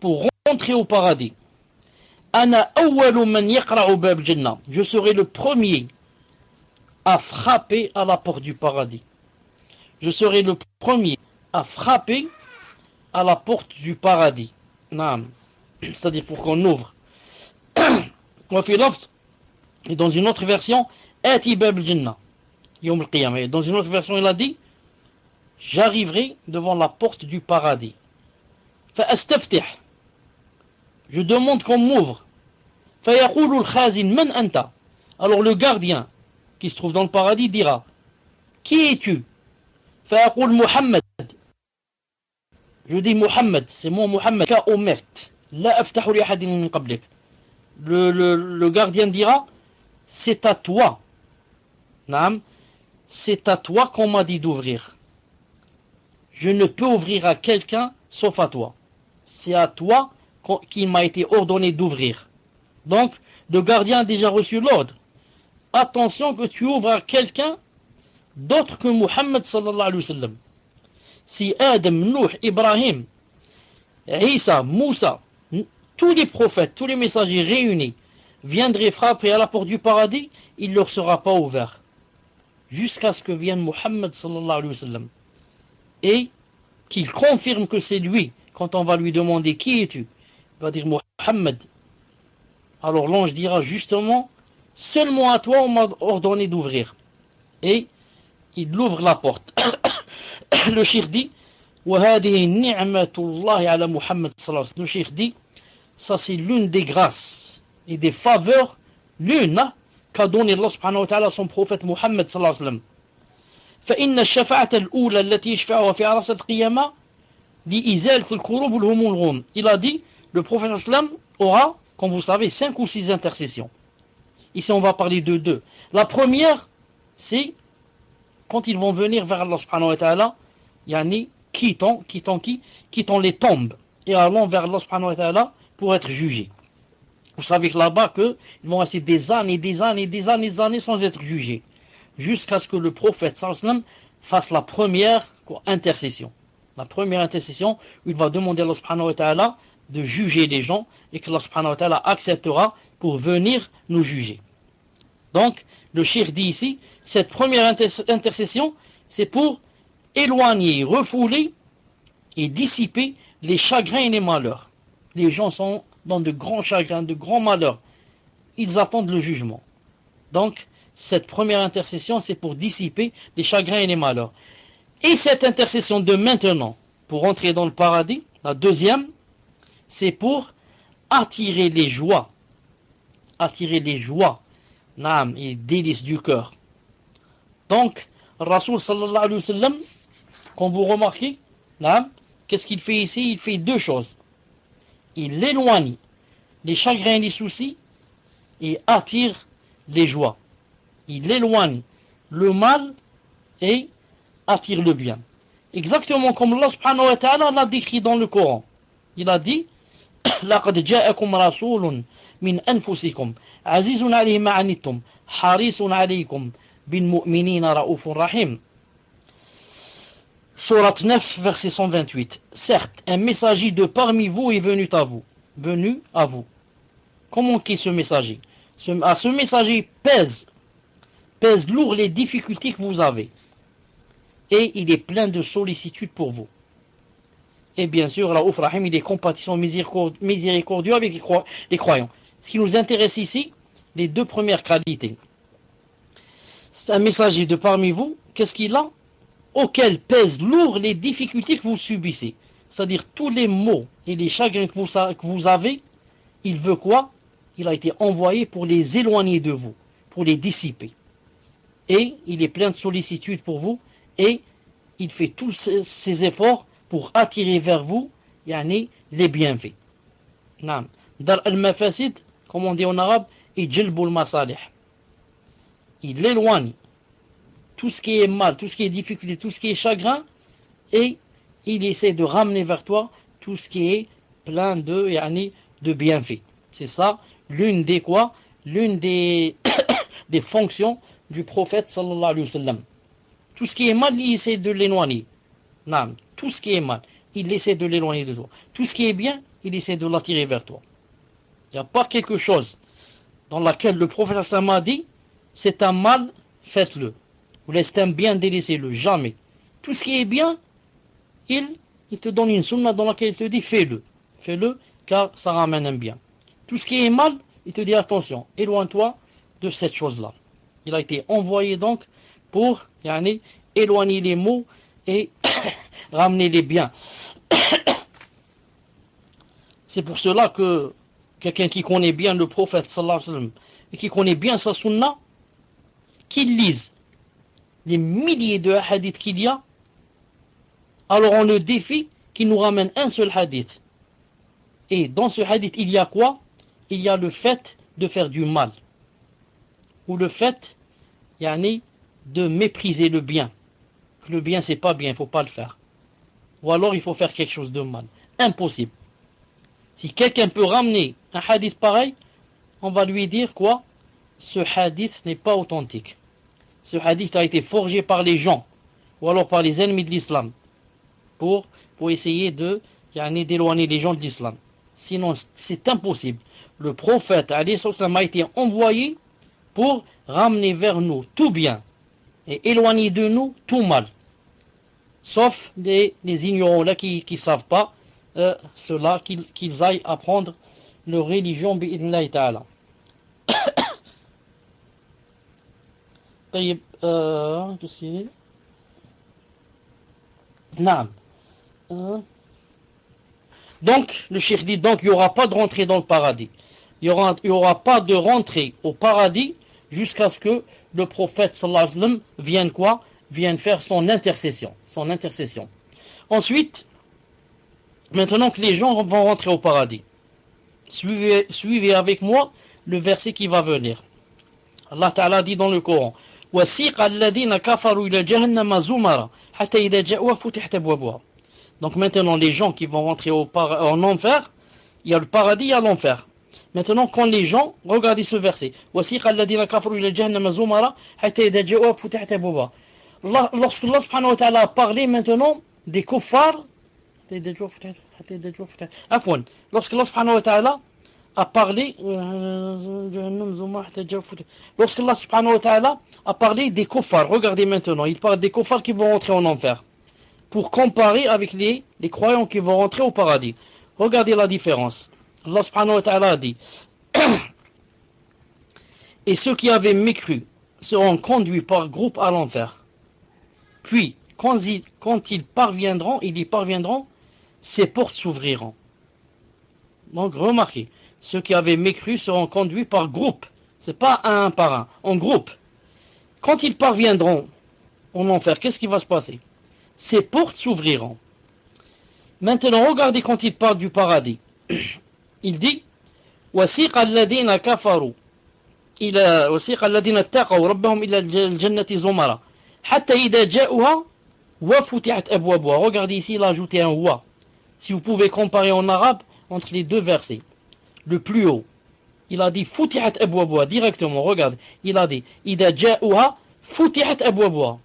pour rentrer au paradis. Ana awwalu man yaqra'u bab jannah. Je serai le premier à frapper à la porte du paradis. Je serai le premier à frapper à la porte du paradis. Naam. C'est-à-dire pour qu'on ouvre. Et dans une autre version, Ati bab jannah yawm al-qiyamah. Dans une autre version, il a dit j'arriverai devant la porte du paradis. Fa'astaftih. Je demande qu'on m'ouvre. Fayaqulu al-khazin man anta. Alors le gardien qui se trouve dans le paradis dira qui es-tu? Fayaqul Muhammad. Je dis Muhammad, c'est moi Muhammad. Ka umert. La aftahu li ahadin min qablik. Le gardien dira c'est à toi. Naam, c'est à toi qu'on m'a dit d'ouvrir. Je ne peux ouvrir à quelqu'un sauf à toi. C'est à toi qu'il m'a été ordonné d'ouvrir. Donc, le gardien a déjà reçu l'ordre. Attention que tu ouvres à quelqu'un d'autre que Muhammad sallallahu alayhi wa sallam. Si Adam, Nuh, Ibrahim, Isa, Moussa, tous les prophètes, tous les messagers réunis viendraient frapper à la porte du paradis, il ne leur sera pas ouvert. Jusqu'à ce que vienne Muhammad sallallahu alayhi wa sallam. Et qu'il confirme que c'est lui. Quand on va lui demander qui es-tu, il va dire Muhammad. Alors l'ange dira justement seulement à toi on m'a ordonné d'ouvrir. Et il ouvre la porte. Le cheikh dit وهذه نعمة الله على محمد صلى الله عليه وسلم. Le cheikh dit ça c'est l'une des grâces et des faveurs l'une qu'a donné Allah subhanahu wa ta'ala à son prophète Muhammad صلى الله عليه وسلم. فإن الشفاعة الأولى التي يشفعها في عرصة القيامة لإزالة الكروب والهموم الغم. Il a dit le prophète sallam aura, comme vous savez, 5 ou 6 intercessions. Ici on va parler de 2. La première c'est quand ils vont venir vers Allah subhanahu wa ta'ala, yani quittant les tombes et allant vers Allah subhanahu wa ta'ala pour être jugés. Vous savez que là-bas ils vont rester des années sans être jugés, jusqu'à ce que le prophète sallallahu alayhi wa sallam fasse la première intercession. La première intercession où il va demander à Allah subhanahu wa ta'ala de juger les gens et que Allah subhanahu wa ta'ala acceptera pour venir nous juger. Donc, le cheikh dit ici, cette première intercession, c'est pour éloigner, refouler et dissiper les chagrins et les malheurs. Les gens sont dans de grands chagrins, de grands malheurs. Ils attendent le jugement. Donc, cette première intercession, c'est pour dissiper les chagrins et les malheurs. Et cette intercession de maintenant, pour entrer dans le paradis, la deuxième, c'est pour attirer les joies attirer les joies, naam, et délices du cœur. Donc, Rasoul sallallahu alayhi wa sallam, quand vous remarquez, naam, qu'est-ce qu'il fait ici? Il fait deux choses. Il éloigne les chagrins et les soucis et attire les joies. Il éloigne le mal et attire le bien. Exactement comme Allah subhanahu wa ta'ala l'a décrit dans le Coran. Il a dit لَقَدْ جَاءَكُمْ رَسُولٌ مِنْ أَنفُسِكُمْ عَزِيزٌ عَلَيْهِ مَا عَنِتُّمْ حَرِيصٌ عَلَيْكُمْ بِالْمُؤْمِنِينَ رَءُوفٌ رَحِيمٌ. Sourate 9, verset 128. Certes, un messager de parmi vous est venu à vous. Venu à vous. Comment qu'est ce messager? Ce messager pèse lourd les difficultés que vous avez. Et il est plein de sollicitude pour vous. Et bien sûr, Raouf Rahim, il est compatissant, miséricordieux avec les croyants. Ce qui nous intéresse ici, les deux premières qualités. C'est un messager de parmi vous, qu'est-ce qu'il a? Auquel pèsent lourd les difficultés que vous subissez. C'est-à-dire tous les maux et les chagrins que vous avez, il veut quoi? Il a été envoyé pour les éloigner de vous, pour les dissiper. Et il est plein de sollicitude pour vous, et il fait tous ses efforts pour attirer vers vous yani, les bienfaits. Dar al-mafasid, comme on dit en arabe, et jilbul masalih. Il éloigne tout ce qui est mal, tout ce qui est difficulté, tout ce qui est chagrin, et il essaie de ramener vers toi tout ce qui est plein de, yani, de bienfaits. C'est ça, l'une des des fonctions du prophète sallallahu alayhi wa sallam. Tout ce qui est mal, il essaie de l'éloigner. Non, tout ce qui est mal, il essaie de l'éloigner de toi. Tout ce qui est bien, il essaie de l'attirer vers toi. Il n'y a pas quelque chose dans laquelle le prophète sallallahu alayhi wa sallam a dit, c'est un mal, faites-le. Ou c'est un bien, délaissez-le. Jamais. Tout ce qui est bien, il te donne une sunna dans laquelle il te dit, fais-le. Fais-le, car ça ramène un bien. Tout ce qui est mal, il te dit, attention, éloigne-toi de cette chose-là. Il a été envoyé donc pour éloigner les maux et ramener les biens. C'est pour cela que quelqu'un qui connaît bien le prophète sallallahu alayhi wa sallam et qui connaît bien sa sunna, qu'il lise les milliers de hadiths qu'il y a, alors on le défie qu'il nous ramène un seul hadith. Et dans ce hadith, il y a quoi? Il y a le fait de faire du mal. Ou le fait de mépriser le bien. Le bien, c'est pas bien, il ne faut pas le faire. Ou alors, il faut faire quelque chose de mal. Impossible. Si quelqu'un peut ramener un hadith pareil, on va lui dire quoi? Ce hadith n'est pas authentique. Ce hadith a été forgé par les gens, ou alors par les ennemis de l'islam, pour essayer d'éloigner les gens de l'islam. Sinon, c'est impossible. Le prophète alayhi salam a été envoyé pour ramener vers nous tout bien et éloigner de nous tout mal. Sauf les ignorants là qui ne savent pas cela, qu'ils aillent apprendre leur religion bi'idnillahi ta'ala. Qu'est-ce qu'il est? Naam. Donc, le cheikh dit, donc il n'y aura pas de rentrée dans le paradis. Il n'y aura pas de rentrée au paradis jusqu'à ce que le prophète sallallahu alayhi wa sallam vienne quoi? Vienne faire son intercession. Ensuite, maintenant que les gens vont rentrer au paradis, suivez avec moi le verset qui va venir. Allah Ta'ala dit dans le Coran, وَسِيقَ الَّذِينَ كَفَرُوا إِلَى جَهَنَّمَ زُمَرًا حَتَّى إِذَا جَاءُوهَا فُتِحَتْ أَبْوَابُهَا. Donc maintenant, les gens qui vont rentrer en enfer, il y a le paradis, il y a l'enfer. Maintenant, quand les gens, regardez ce verset, وَسِيقَ الَّذِينَ كَفَرُوا إِلَى جَهَنَّمَ زُمَرًا حَتَّى إِذَا جَاءُوهَا فُتِحَتْ أَبْوَابُهَا. Lorsque Allah subhanahu wa ta'ala a parlé maintenant des kuffars, lorsque Allah subhanahu wa ta'ala a parlé des kuffars, regardez maintenant, il parle des kuffars qui vont rentrer en enfer, pour comparer avec les croyants qui vont rentrer au paradis. Regardez la différence. Allah subhanahu wa ta'ala a dit et ceux qui avaient mécru seront conduits par groupe à l'enfer. Puis, quand ils y parviendront, ces portes s'ouvriront. Donc, remarquez, ceux qui avaient mécru seront conduits par groupe. C'est pas un par un, en groupe. Quand ils parviendront en enfer, qu'est-ce qui va se passer? Ces portes s'ouvriront. Maintenant, regardez quand il parle du paradis. Il dit وَسِيقَ الَّذِينَ كَفَرُوا إلى وسيق الذين اتقوا ربهم إلى الجنة زمرا حتى إذا جاءوها وفتحت أبوابها. Regardez ici, il a ajouté un wa. Si vous pouvez comparer en arabe entre les deux versets. Le plus haut, il a dit فتحت أبوابها directement. Regardez, il a dit إذا جاءوها فتحت أبوابها.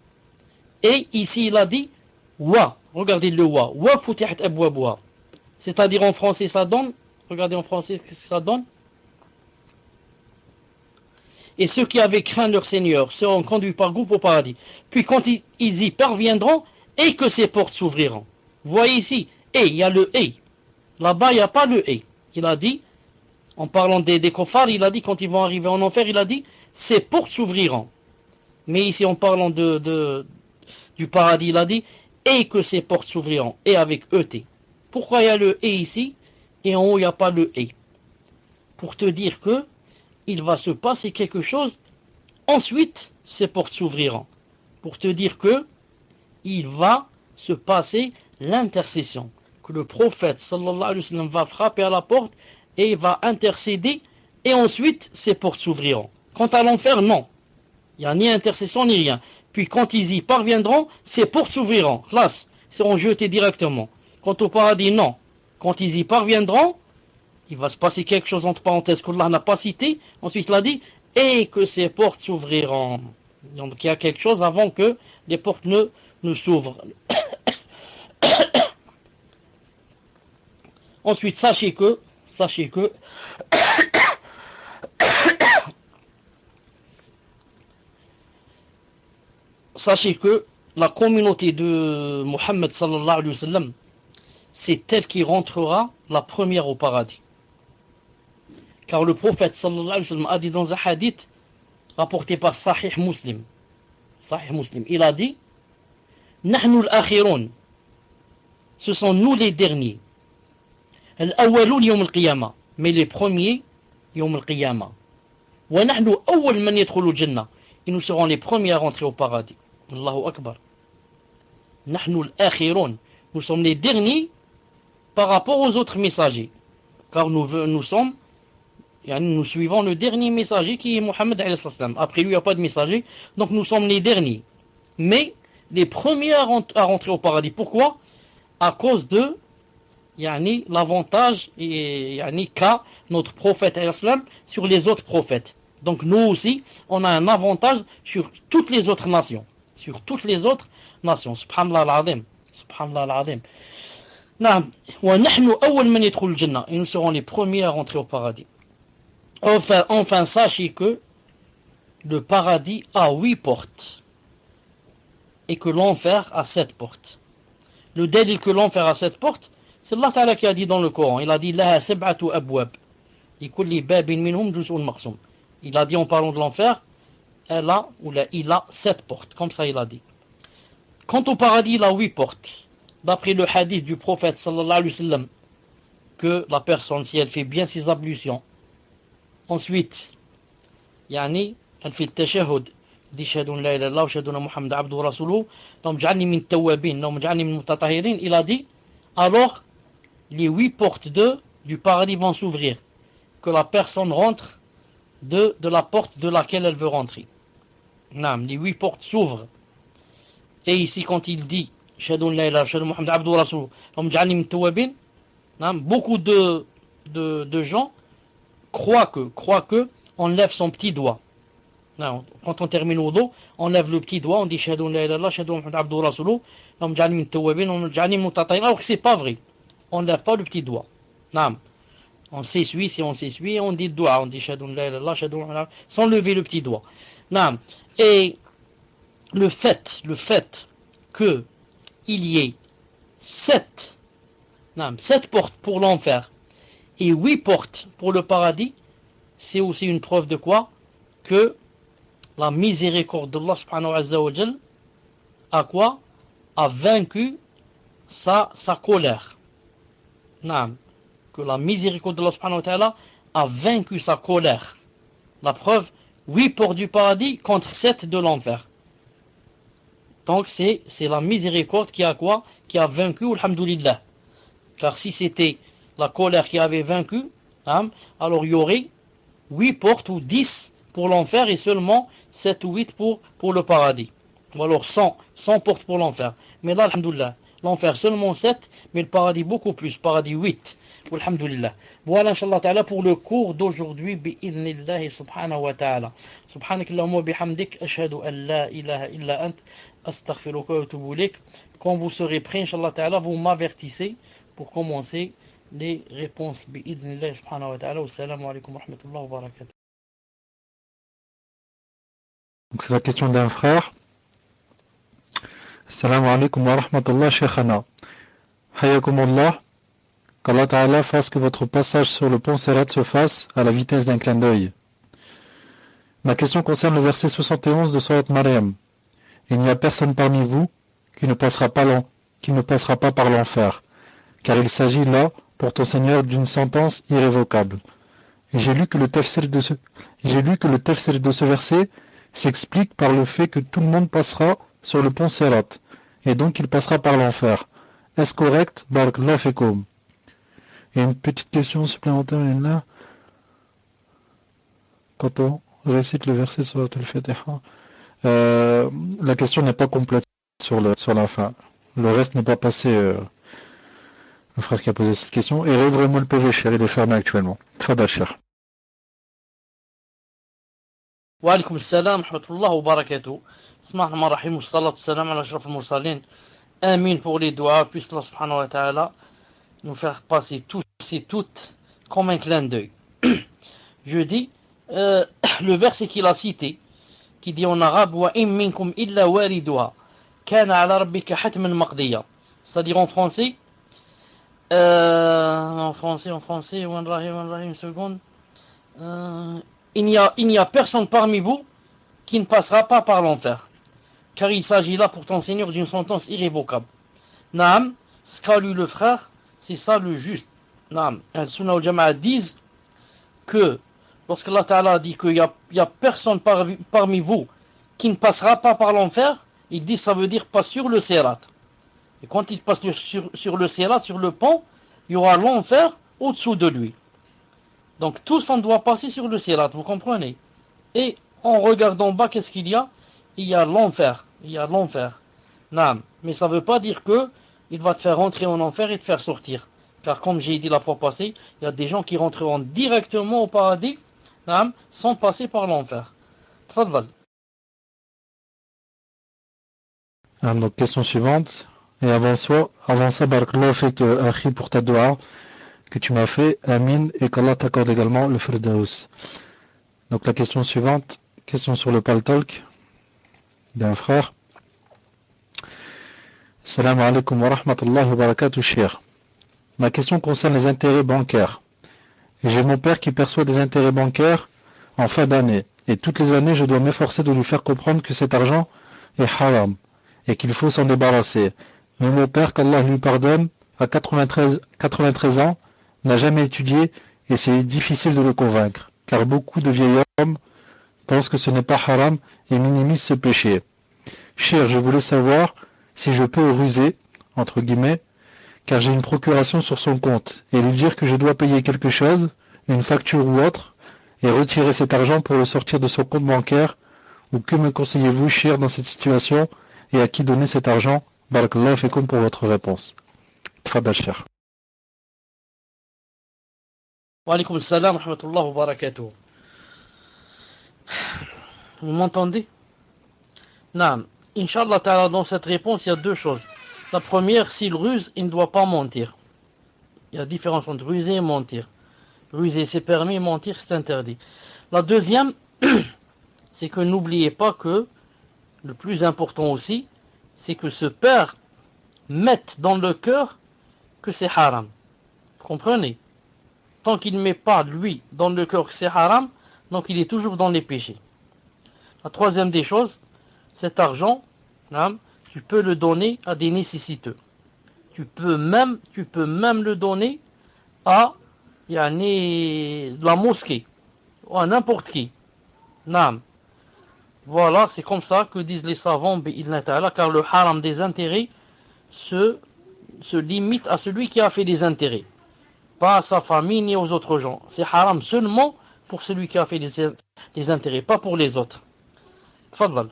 Et ici, il a dit wa. Regardez le wa. وفتحت أبوابها. C'est-à-dire en français, ça donne. Regardez en français ce que ça donne. Et ceux qui avaient craint leur Seigneur seront conduits par groupe au paradis. Puis quand ils y parviendront, et que ces portes s'ouvriront. Vous voyez ici, et, il y a le et. Là-bas, il n'y a pas le et. Il a dit, en parlant des kofars, il a dit, quand ils vont arriver en enfer, il a dit, ces portes s'ouvriront. Mais ici, en parlant du paradis, il a dit, et que ces portes s'ouvriront, et avec ET. Pourquoi il y a le et ici, et en haut, il n'y a pas le et? Pour te dire que il va se passer quelque chose, ensuite ces portes s'ouvriront. Pour te dire que il va se passer l'intercession, que le prophète sallallahu alayhi wa sallam va frapper à la porte et va intercéder, et ensuite ces portes s'ouvriront. Quant à l'enfer, non, il n'y a ni intercession ni rien. Puis quand ils y parviendront, ces portes s'ouvriront, classe, seront jetées directement. Quant au paradis, non, quand ils y parviendront, il va se passer quelque chose entre parenthèses qu'Allah n'a pas cité. Ensuite, il a dit, et que ces portes s'ouvriront. Donc, il y a quelque chose avant que les portes ne s'ouvrent. Ensuite, sachez que, la communauté de Mohammed sallallahu alayhi wa sallam, c'est elle qui rentrera la première au paradis. Car le prophète sallallahu alayhi wa sallam a dit dans un hadith rapporté par Sahih Muslim, il a dit Nahnu al-akhirun, ce sont nous les derniers. Al-awwalun yawm al-qiyamah, mais les premiers yawm al-qiyamah. Wa nahnu awwal man yadkhulu al-jannah, et nous serons les premiers à rentrer au paradis. Allahu akbar. Nahnu al-akhirun, nous sommes les derniers par rapport aux autres messagers. Car nous suivons le dernier messager qui est Mohammed alayhi salam. Après lui, il n'y a pas de messager. Donc nous sommes les derniers. Mais les premiers à rentrer au paradis. Pourquoi? À cause de l'avantage qu'a notre prophète alayhi salam sur les autres prophètes. Donc nous aussi, on a un avantage sur toutes les autres nations. Subhanallah al-azim. Et nous serons les premiers à rentrer au paradis. Enfin, sachez que le paradis a 8 portes et que l'enfer a 7 portes. Le dalil que l'enfer a 7 portes, c'est Allah Ta'ala qui a dit dans le Coran. Il a dit Laha sab'atu abwab likulli babin minhum juz'un maqsum. Il a dit en parlant de l'enfer, il a 7 portes, comme ça il a dit. Quant au paradis, il a 8 portes. D'après le hadith du prophète sallallahu alayhi wa sallam, que la personne, si elle fait bien ses ablutions, ensuite, elle fait le tashahhud, dit shahadu la ilaha illallah wa shahadu anna Muhammad abduhu wa rasuluhu, min tawwabin, min mutatahirin, il a dit, alors les 8 portes du paradis vont s'ouvrir, que la personne rentre de la porte de laquelle elle veut rentrer. Les 8 portes s'ouvrent. Et ici, quand il dit shahadu la ilaha illallah Muhammad abduhu wa rasuluhu, min tawwabin, beaucoup de gens croient que on lève son petit doigt. Quand on termine au dos, on lève le petit doigt, on dit shahadu la ilaha illallah, shahadu Muhammad abduhu wa rasuluhu, min tawwabin, min mutatahirin, alors que c'est pas vrai. On ne lève pas le petit doigt. On s'essuie, si on s'essuie, on dit doigt, on dit shahadu la ilaha illallah, shahadu Muhammad, sans lever le petit doigt. Et le fait que il y ait 7 portes pour l'enfer et 8 portes pour le paradis, c'est aussi une preuve de quoi? Que la miséricorde d'Allah subhanahu wa ta'ala a vaincu sa colère. Que la miséricorde d'Allah subhanahu wa ta'ala a vaincu sa colère. La preuve, 8 portes du paradis contre 7 de l'enfer. Donc c'est la miséricorde qui a quoi? Qui a vaincu, alhamdoulilah. Car si c'était la colère qui avait vaincu, alors il y aurait 8 portes ou 10 pour l'enfer et seulement 7 ou 8 pour le paradis. Ou alors 100 portes pour l'enfer. Mais là, alhamdoulilah, l'enfer seulement 7, mais le paradis beaucoup plus, paradis 8. Alhamdulillah. Voilà, Inch'Allah Ta'ala, pour le cours d'aujourd'hui, bi'idhnillahi subhanahu wa ta'ala. Subhanakallahumma bihamdik, ashhadu an la ilaha illa ant, astaghfiruka wa atubu ilayk. Quand vous serez prêts, Inch'Allah Ta'ala, vous m'avertissez pour commencer les réponses, bi'idhnillahi subhanahu wa ta'ala. Wassalamu alaikum wa rahmatullahi wa barakatuh. Donc c'est la question d'un frère. Assalamu alaikum wa rahmatullah, Sheikhana. Hayakumullah. Qu'Allah Ta'ala fasse que votre passage sur le pont Sirat se fasse à la vitesse d'un clin d'œil. Ma question concerne le verset 71 de Surat Maryam. Il n'y a personne parmi vous qui ne passera pas par l'enfer, car il s'agit là, pour ton Seigneur, d'une sentence irrévocable. Et j'ai lu que le tafsir de ce verset s'explique par le fait que tout le monde passera sur le pont Sirat, et donc il passera par l'enfer. Est-ce correct? Barakallahu fikum. Et une petite question supplémentaire là. Quand on récite le verset sur Al-Fatiha, la question n'est pas complète sur la fin. Le reste n'est pas passé. Le frère qui a posé cette question. Et réouvrez-moi le PV, cher, il est fermé actuellement. Tfadal, cher. Wa alaykum assalam, rahmatullah wa barakatuh. Bismillahir rahmanir rahim, salatu salam ala ashraf al-mursalin. Amin pour les doigts, puisse Allah subhanahu wa ta'ala nous faire passer tous et toutes comme un clin d'œil. Je dis, le verset qu'il a cité, qui dit en arabe, wa in minkum illa wariduha, kana ala rabbika hatman maqdiya. C'est-à-dire en français, une seconde. Il n'y a personne parmi vous qui ne passera pas par l'enfer, car il s'agit là pour ton Seigneur d'une sentence irrévocable. Naam, ce qu'a lu le frère, c'est ça le juste. Naam, Al-Sunnah wal-Jama'a disent que lorsque Allah Ta'ala dit qu'il y a personne parmi vous qui ne passera pas par l'enfer, il dit ça veut dire pas sur le Sirat. Et quand il passe sur le Sirat, sur le pont, il y aura l'enfer au-dessous de lui. Donc tous on doit passer sur le Sirat, vous comprenez? Et en regardant en bas, qu'est-ce qu'il y a? Il y a l'enfer. Naam. Mais ça ne veut pas dire que il va te faire rentrer en enfer et te faire sortir. Car comme j'ai dit la fois passée, il y a des gens qui rentreront directement au paradis, naam, sans passer par l'enfer. Tfadal. Donc, question suivante. Et avant ça, barakallahu fik, akhi, pour ta dua que tu m'as fait, amin, et qu'Allah t'accorde également le firdaus. Donc la question suivante, question sur le Paltalk d'un frère. Assalamu alaikum wa rahmatullahi wa barakatuh, cher. Ma question concerne les intérêts bancaires. J'ai mon père qui perçoit des intérêts bancaires en fin d'année. Et toutes les années, je dois m'efforcer de lui faire comprendre que cet argent est haram et qu'il faut s'en débarrasser. Mais mon père, qu'Allah lui pardonne, à 93 ans, n'a jamais étudié et c'est difficile de le convaincre. Car beaucoup de vieils hommes pensent que ce n'est pas haram et minimisent ce péché. Cher, je voulais savoir si je peux ruser, entre guillemets, car j'ai une procuration sur son compte, et lui dire que je dois payer quelque chose, une facture ou autre, et retirer cet argent pour le sortir de son compte bancaire, ou que me conseillez-vous, cher, dans cette situation, et à qui donner cet argent? Barakallahu fikum pour votre réponse. Tfadal, cher. Wa alaykum assalam, rahmatullah wa barakatuh. Vous m'entendez? Naam. Inch'Allah Ta'ala, dans cette réponse, il y a deux choses. La première, s'il ruse, il ne doit pas mentir. Il y a différence entre ruser et mentir. Ruser, c'est permis, mentir, c'est interdit. La deuxième, c'est que n'oubliez pas que, le plus important aussi, c'est que ce père mette dans le cœur que c'est haram. Vous comprenez? Tant qu'il ne met pas, lui, dans le cœur que c'est haram, donc il est toujours dans les péchés. La troisième des choses, cet argent, tu peux le donner à des nécessiteux. Tu peux même le donner à de la mosquée, ou à n'importe qui. Naam. Voilà, c'est comme ça que disent les savants, bi'idhna ta'ala, car le haram des intérêts se limite à celui qui a fait des intérêts, pas à sa famille ni aux autres gens. C'est haram seulement pour celui qui a fait des intérêts, pas pour les autres. Tfadlal.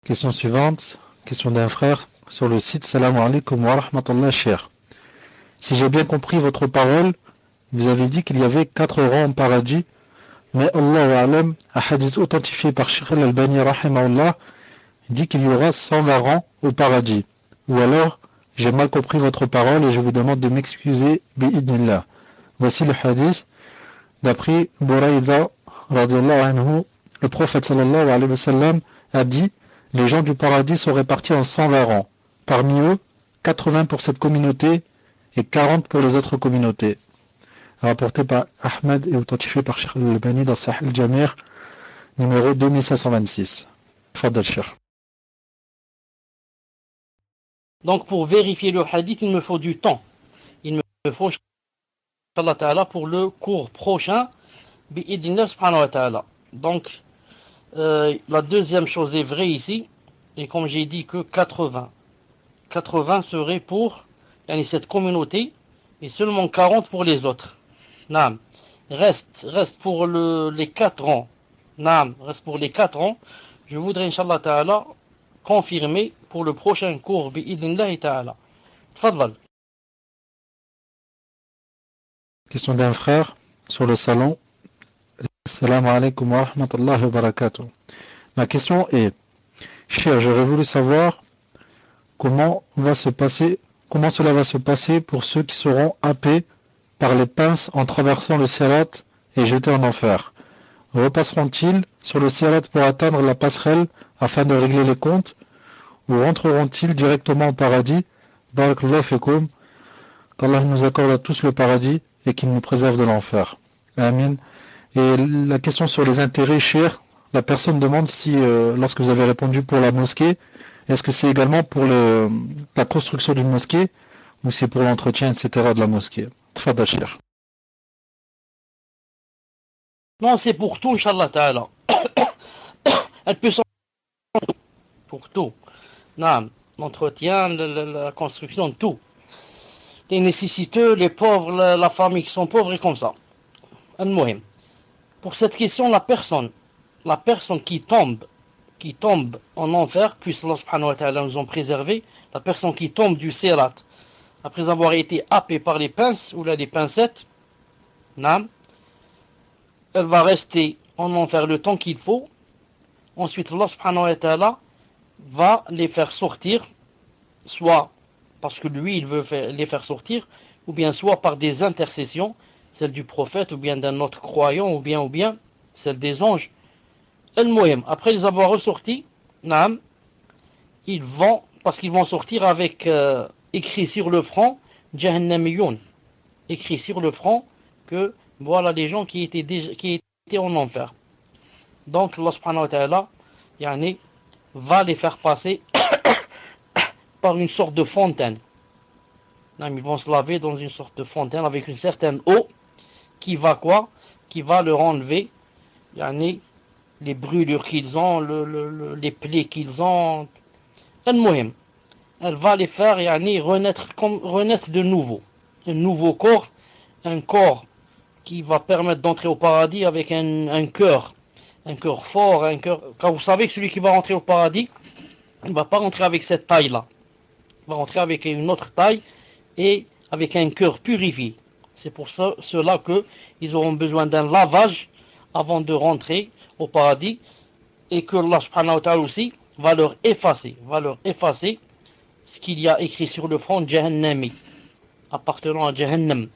Question suivante, question d'un frère sur le site Salam alaikum wa rahmatullah cher. Si j'ai bien compris votre parole, vous avez dit qu'il y avait 4 rangs en paradis, mais Allah A'lam, un hadith authentifié par Sheikh al-Albani rahimahullah, dit qu'il y aura 120 rangs au paradis. Ou alors, j'ai mal compris votre parole et je vous demande de m'excuser, bi'idnillah. Voici le hadith, d'après Buraïda, radiyallahu anhu, le prophète sallallahu alayhi wa sallam a dit, les gens du paradis sont répartis en 120 rangs. Parmi eux, 80 pour cette communauté et 40 pour les autres communautés. Rapporté par Ahmed et authentifié par Sheikh al-Albani dans Sahih al-Jamir, numéro 2526. Fadal Sheikh. Donc pour vérifier le hadith, il me faut du temps. Il me faut, Inch'Allah ta'ala, pour le cours prochain, bi'idhnillah subhanahu wa ta'ala. Donc, la deuxième chose est vraie ici, et comme j'ai dit que 80 serait pour cette communauté, et seulement 40 pour les autres. Naam. Reste pour les 4 ans. Naam. Reste pour les 4 ans. Je voudrais, Inch'Allah ta'ala, confirmer pour le prochain cours, bi'idhnillah ta'ala. Tfadlal. Question d'un frère sur le salon. Assalamu alaikum wa rahmatullahi wa barakatuh. Ma question est, cher, j'aurais voulu savoir comment cela va se passer pour ceux qui seront happés par les pinces en traversant le sirat et jetés en enfer. Repasseront-ils sur le sirat pour atteindre la passerelle afin de régler les comptes ou rentreront-ils directement au paradis? Barakallahu fikum. Qu'Allah nous accorde à tous le paradis et qu'il nous préserve de l'enfer. Amin. Et la question sur les intérêts, cher, la personne demande si, lorsque vous avez répondu pour la mosquée, est-ce que c'est également pour la construction d'une mosquée ou c'est pour l'entretien, etc. de la mosquée? Tfadal, cher. Non, c'est pour tout, Inch'Allah ta'ala. Elle peut s'en pour tout. Non, l'entretien, la construction, tout. Les nécessiteux, les pauvres, la famille qui sont pauvres et comme ça. Al-Muhim. Pour cette question, la personne qui tombe en enfer, puisse Allah subhanahu wa ta'ala nous en préserver, la personne qui tombe du sirat, après avoir été happée par les pinces ou les pincettes, elle va rester en enfer le temps qu'il faut. Ensuite, Allah subhanahu wa ta'ala va les faire sortir, soit parce que lui, il veut les faire sortir, ou bien soit par des intercessions, celle du prophète, ou bien d'un autre croyant, ou bien celle des anges. Al-Muhim, après les avoir ressortis, parce qu'ils vont sortir avec écrit sur le front, Jahannamiyun, écrit sur le front que voilà les gens qui étaient en enfer. Donc Allah subhanahu wa ta'ala va les faire passer par une sorte de fontaine. Ils vont se laver dans une sorte de fontaine avec une certaine eau qui va leur enlever les brûlures qu'ils ont, les plaies qu'ils ont. Elle va les faire renaître de nouveau. Un nouveau corps, un corps qui va permettre d'entrer au paradis avec un cœur fort, Car vous savez que celui qui va rentrer au paradis, il ne va pas rentrer avec cette taille-là. Il va rentrer avec une autre taille et avec un cœur purifié. C'est pour cela qu'ils auront besoin d'un lavage avant de rentrer au paradis et que Allah subhanahu wa ta'ala aussi va leur effacer ce qu'il y a écrit sur le front Jahannami, appartenant à Jahannam,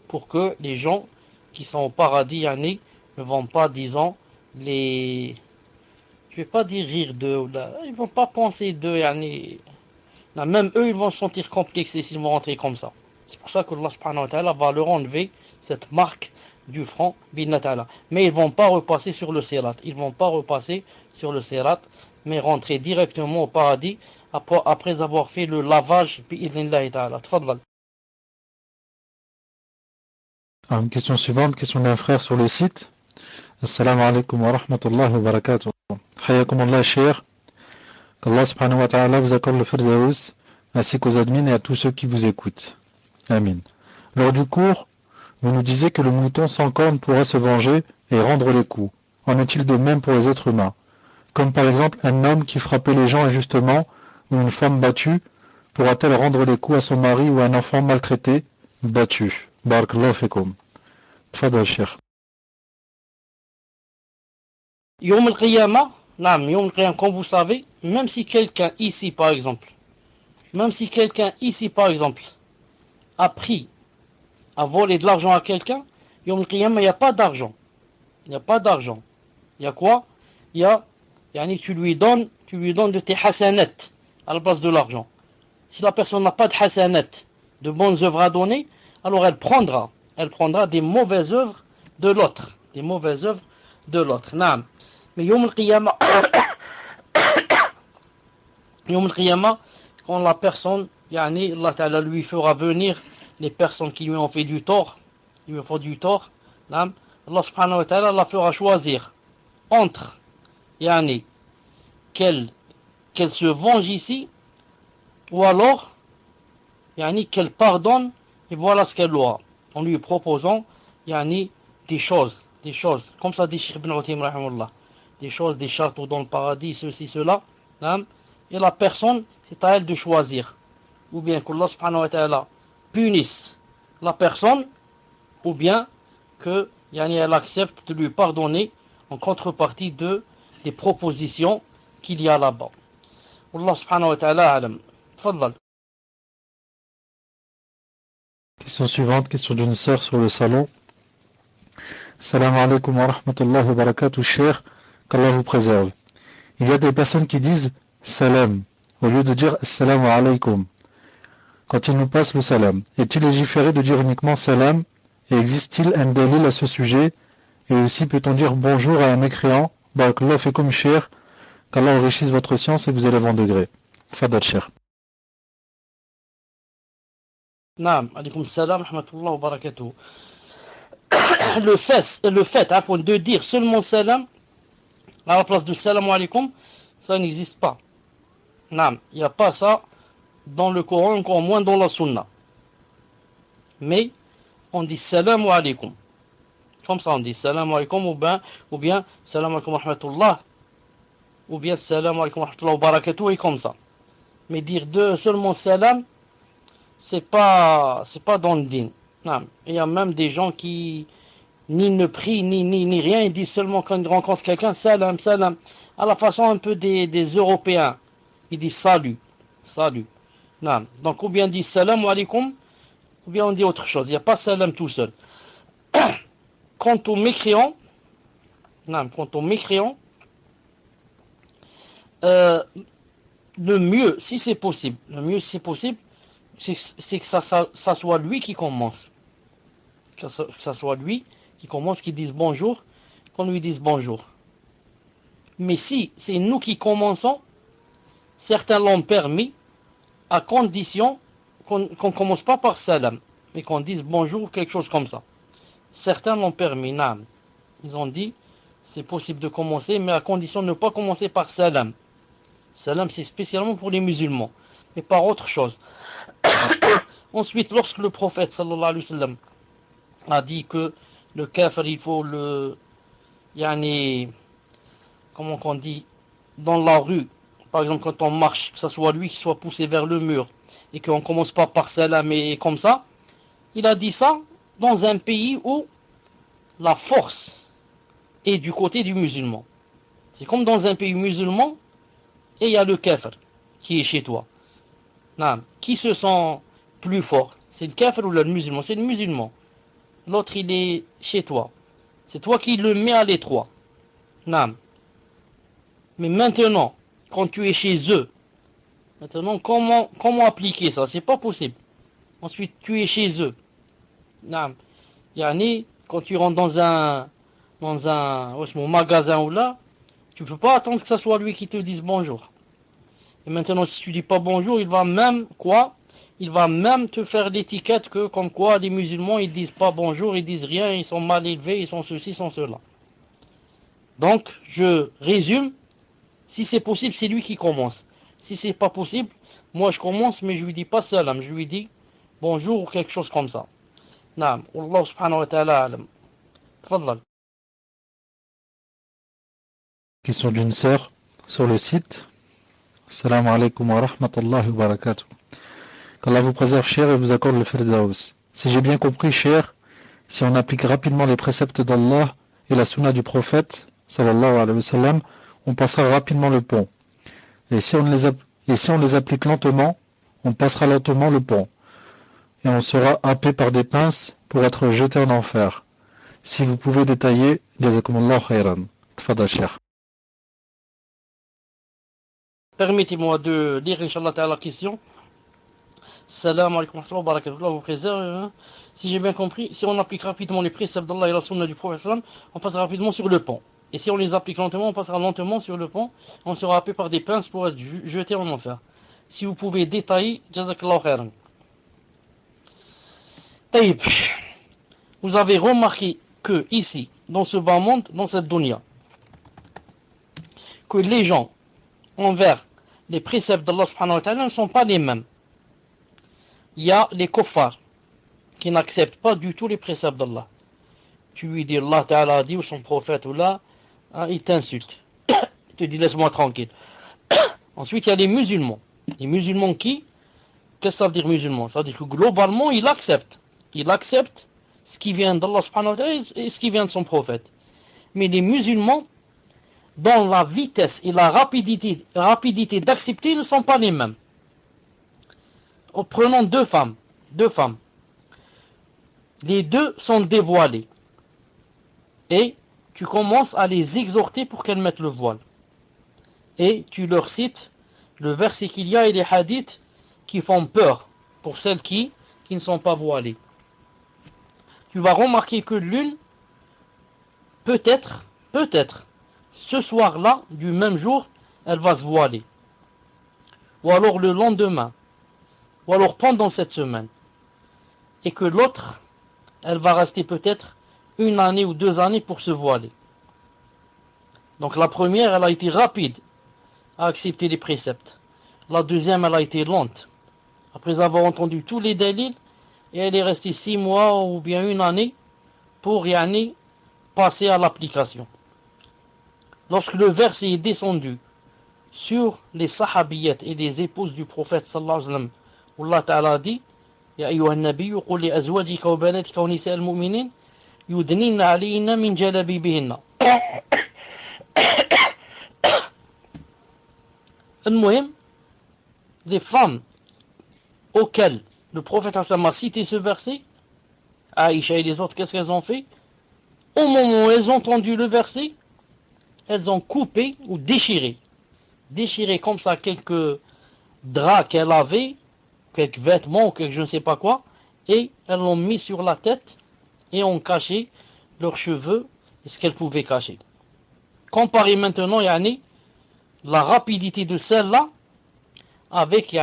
pour que les gens qui sont au paradis ne vont pas, disons, je vais pas dire rire d'eux, ils vont pas penser d'eux, même eux ils vont se sentir complexés s'ils vont rentrer comme ça. C'est pour ça que Allah subhanahu wa ta'ala va leur enlever cette marque du front, mais ils vont pas repasser sur le sirat, mais rentrer directement au paradis après avoir fait le lavage, bi'idhnillahi ta'ala. Tfadlal. Une question suivante, question d'un frère sur le site. Assalamu alaikum wa rahmatullahi wa barakatuh. Hayakum Allah, cher. Qu'Allah subhanahu wa ta'ala vous accorde le firdaus, ainsi qu'aux admins et à tous ceux qui vous écoutent. Amin. Lors du cours, vous nous disiez que le mouton sans corne pourrait se venger et rendre les coups. En est-il de même pour les êtres humains? Comme par exemple un homme qui frappait les gens injustement ou une femme battue, pourra-t-elle rendre les coups à son mari ou un enfant maltraité, battu? Barakallahu fikum. Tfadal, cher. Yom al-Qiyamah, Yom al-Qiyamah, comme vous savez, même si quelqu'un ici par exemple, a pris, a volé de l'argent à quelqu'un, Yom al-Qiyamah, il n'y a pas d'argent. Il y a quoi? Tu lui donnes de tes hasanat à la place de l'argent. Si la personne n'a pas de hasanat, de bonnes œuvres à donner, alors elle prendra des mauvaises œuvres de l'autre. Naam. Mais Yom al-Qiyamah, quand la personne, Allah Ta'ala lui fera venir les personnes qui lui ont fait du tort, naam, Allah Subhanahu wa Ta'ala la fera choisir entre qu'elle se venge ici, ou alors qu'elle pardonne, et voilà ce qu'elle aura, en lui proposant des choses, comme ça dit Cheikh Ibn Uthaymin rahimahullah, des choses, des châteaux dans le paradis, ceci, cela, et la personne, c'est à elle de choisir, ou bien qu'Allah subhanahu wa ta'ala punisse la personne, ou bien que elle accepte de lui pardonner en contrepartie des propositions qu'il y a là-bas. Allah subhanahu wa ta'ala alam. Tfadlal. Question suivante, question d'une sœur sur le salon. Salam alaikum wa rahmatullahi wa barakatuh, cher, qu'Allah vous préserve. Il y a des personnes qui disent salam au lieu de dire assalamu alaikum quand ils nous passent le salam. Est-il légiféré de dire uniquement salam et existe-t-il un dalil à ce sujet? Et aussi peut-on dire bonjour à un mécréant? Barakallahu fikum, cher, qu'Allah enrichisse votre science et vous élève en degré. Fadal, cher. Naam, alaykoum salam, rahmatullah wa barakatuh. Le fait de dire seulement salam à la place de salam alaikum, ça n'existe pas. Naam, il n'y a pas ça dans le Coran, encore moins dans la Sunna. Mais on dit salam alaikum. Comme ça on dit salam alaikum ou bien salam alaikum wa rahmatullah ou bien salam alaikum wa rahmatullah wa barakatuh et comme ça. Mais dire seulement salam, c'est pas dans le din. Il y a même des gens qui ni ne prient ni rien, ils disent seulement quand ils rencontrent quelqu'un salam, à la façon un peu des Européens. Ils disent salut. Donc ou bien on dit salam alaikum ou bien on dit autre chose. Il n'y a pas salam tout seul. Quant aux mécréants, le mieux, si c'est possible, c'est que ça soit lui qui commence. Que ça soit lui qui commence, qui dise bonjour, qu'on lui dise bonjour. Mais si c'est nous qui commençons, certains l'ont permis, à condition qu'on ne commence pas par salam, mais qu'on dise bonjour, quelque chose comme ça. Certains l'ont permis, naam. Ils ont dit, c'est possible de commencer, mais à condition de ne pas commencer par salam. Salam, c'est spécialement pour les musulmans, mais par autre chose. Ensuite, lorsque le prophète, sallallahu alayhi wa sallam, a dit que le kafir, il faut comment on dit, dans la rue, par exemple, quand on marche, que ce soit lui qui soit poussé vers le mur, et qu'on ne commence pas par salam et comme ça, il a dit ça dans un pays où la force est du côté du musulman. C'est comme dans un pays musulman et il y a le kafir qui est chez toi. Non. Qui se sent plus fort? C'est le kafir ou le musulman? C'est le musulman. L'autre il est chez toi. C'est toi qui le mets à l'étroit. Non. Mais maintenant, quand tu es chez eux, comment appliquer ça? C'est pas possible. Ensuite, tu es chez eux. Non. Quand tu rentres dans un magasin ou là, tu peux pas attendre que ce soit lui qui te dise bonjour. Et maintenant, si tu dis pas bonjour, il va même il va même te faire l'étiquette que, comme quoi, les musulmans, ils disent pas bonjour, ils disent rien, ils sont mal élevés, ils sont ceci, ils sont cela. Donc, je résume, si c'est possible, c'est lui qui commence. Si c'est pas possible, moi je commence, mais je lui dis pas salam, je lui dis bonjour ou quelque chose comme ça. Naam, Allah subhanahu wa ta'ala alam. Tfadlal. Question d'une sœur sur le site. Assalamu alaikum wa rahmatullahi wa barakatuh. Qu'Allah vous préserve, cher, et vous accorde le Firdaus. Si j'ai bien compris, cher, si on applique rapidement les préceptes d'Allah et la sunna du prophète, sallallahu alayhi wa sallam, on passera rapidement le pont. Et si on les applique lentement, on passera lentement le pont. Et on sera happé par des pinces pour être jeté en enfer. Si vous pouvez détailler, jazakumullahu khairan. Tfadal, cher. Permettez-moi de lire, Inch'Allah, la question. Salam alaikum wa barakatuh. Allah vous préserve. Si j'ai bien compris, si on applique rapidement les préceptes d'Allah et la sunna du prophète, on passera rapidement sur le pont. Et si on les applique lentement, on passera lentement sur le pont. On sera happé par des pinces pour être jeté en enfer. Si vous pouvez détailler, jazakallahu khairan. Taïb, vous avez remarqué que ici, dans ce bas monde, dans cette dunya, que les gens envers les préceptes d'Allah subhanahu wa ta'ala ne sont pas les mêmes. Il y a les kuffars qui n'acceptent pas du tout les préceptes d'Allah. Tu lui dis Allah ta'ala a dit ou son prophète ou là, hein, il t'insulte. Il te dit laisse-moi tranquille. Ensuite il y a les musulmans. Les musulmans qui? Qu'est-ce que ça veut dire musulmans? Ça veut dire que globalement il accepte. Il accepte ce qui vient d'Allah subhanahu wa ta'ala et ce qui vient de son prophète. Mais les musulmans, dans la vitesse et la rapidité d'accepter, ne sont pas les mêmes. Prenons deux femmes. Les deux sont dévoilées. Et tu commences à les exhorter pour qu'elles mettent le voile. Et tu leur cites le verset qu'il y a et les hadiths qui font peur pour celles qui ne sont pas voilées. Tu vas remarquer que l'une, peut-être, ce soir-là, du même jour, elle va se voiler. Ou alors le lendemain. Ou alors pendant cette semaine. Et que l'autre, elle va rester peut-être 1 année ou 2 années pour se voiler. Donc la première, elle a été rapide à accepter les préceptes. La deuxième, elle a été lente. Après avoir entendu tous les délits, et elle est restée 6 mois ou bien 1 année pour passer à l'application. Lorsque le verset est descendu sur les sahabiyettes et les épouses du prophète sallallahu alayhi wa sallam, où Allah ta'ala dit Ya ayyuhan nabiyyu qul li azwajika wa banatika wa nisa'il mu'minin yudnina alayna min jalabibihinna. Al-Muhim, les femmes auxquelles le prophète a cité ce verset, Aïcha et les autres, qu'est-ce qu'elles ont fait? Au moment où elles ont entendu le verset, elles ont coupé ou déchiré comme ça quelques draps qu'elles avaient, quelques vêtements ou quelque je ne sais pas quoi, et elles l'ont mis sur la tête et ont caché leurs cheveux et ce qu'elles pouvaient cacher. Comparez maintenant la rapidité de celle-là avec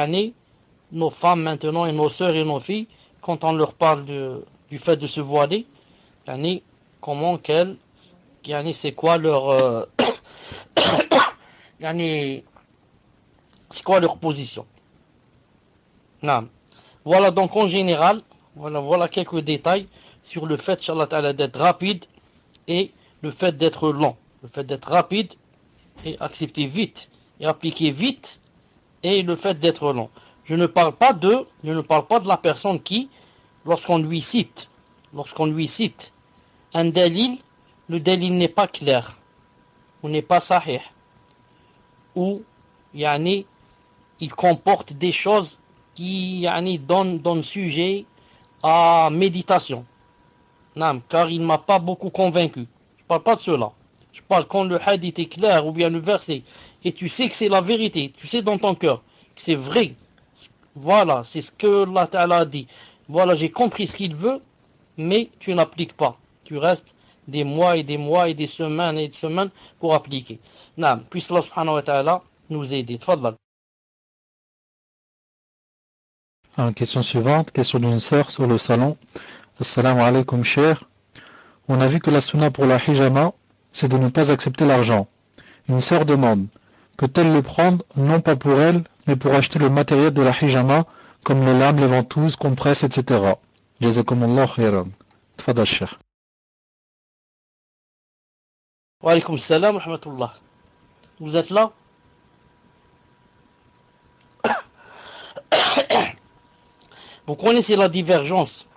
nos femmes maintenant et nos sœurs et nos filles, quand on leur parle du fait de se voiler, comment qu'elles, c'est quoi leur c'est quoi leur position. Non. Voilà donc en général, voilà quelques détails sur le fait, Inch'Allah Ta'ala, d'être rapide et le fait d'être lent. Le fait d'être rapide et accepter vite et appliquer vite, et le fait d'être lent. Je ne parle pas de la personne qui, lorsqu'on lui cite un dalil, le dalil n'est pas clair, ou n'est pas sahih, ou il comporte des choses qui donnent sujet à méditation. Non, car il ne m'a pas beaucoup convaincu. Je ne parle pas de cela. Je parle quand le hadith est clair, ou bien le verset, et tu sais que c'est la vérité, tu sais dans ton cœur que c'est vrai. Voilà, c'est ce que Allah Ta'ala a dit. Voilà, j'ai compris ce qu'il veut, mais tu n'appliques pas. Tu restes des mois et des mois et des semaines et des semaines pour appliquer. Non, puisse Allah subhanahu wa ta'ala nous aider. Tfadlal. Question suivante, question d'une sœur sur le salon. Assalamu alaikum cher. On a vu que la sunna pour la hijama, c'est de ne pas accepter l'argent. Une sœur demande, peut-elle le prendre, non pas pour elle, mais pour acheter le matériel de la hijama, comme les lames, les ventouses, compresses, etc. Jazakumullah khairan. Tfadal cheikh. Wa alaykum salam wa rahmatullah. Vous êtes là? Vous connaissez la divergence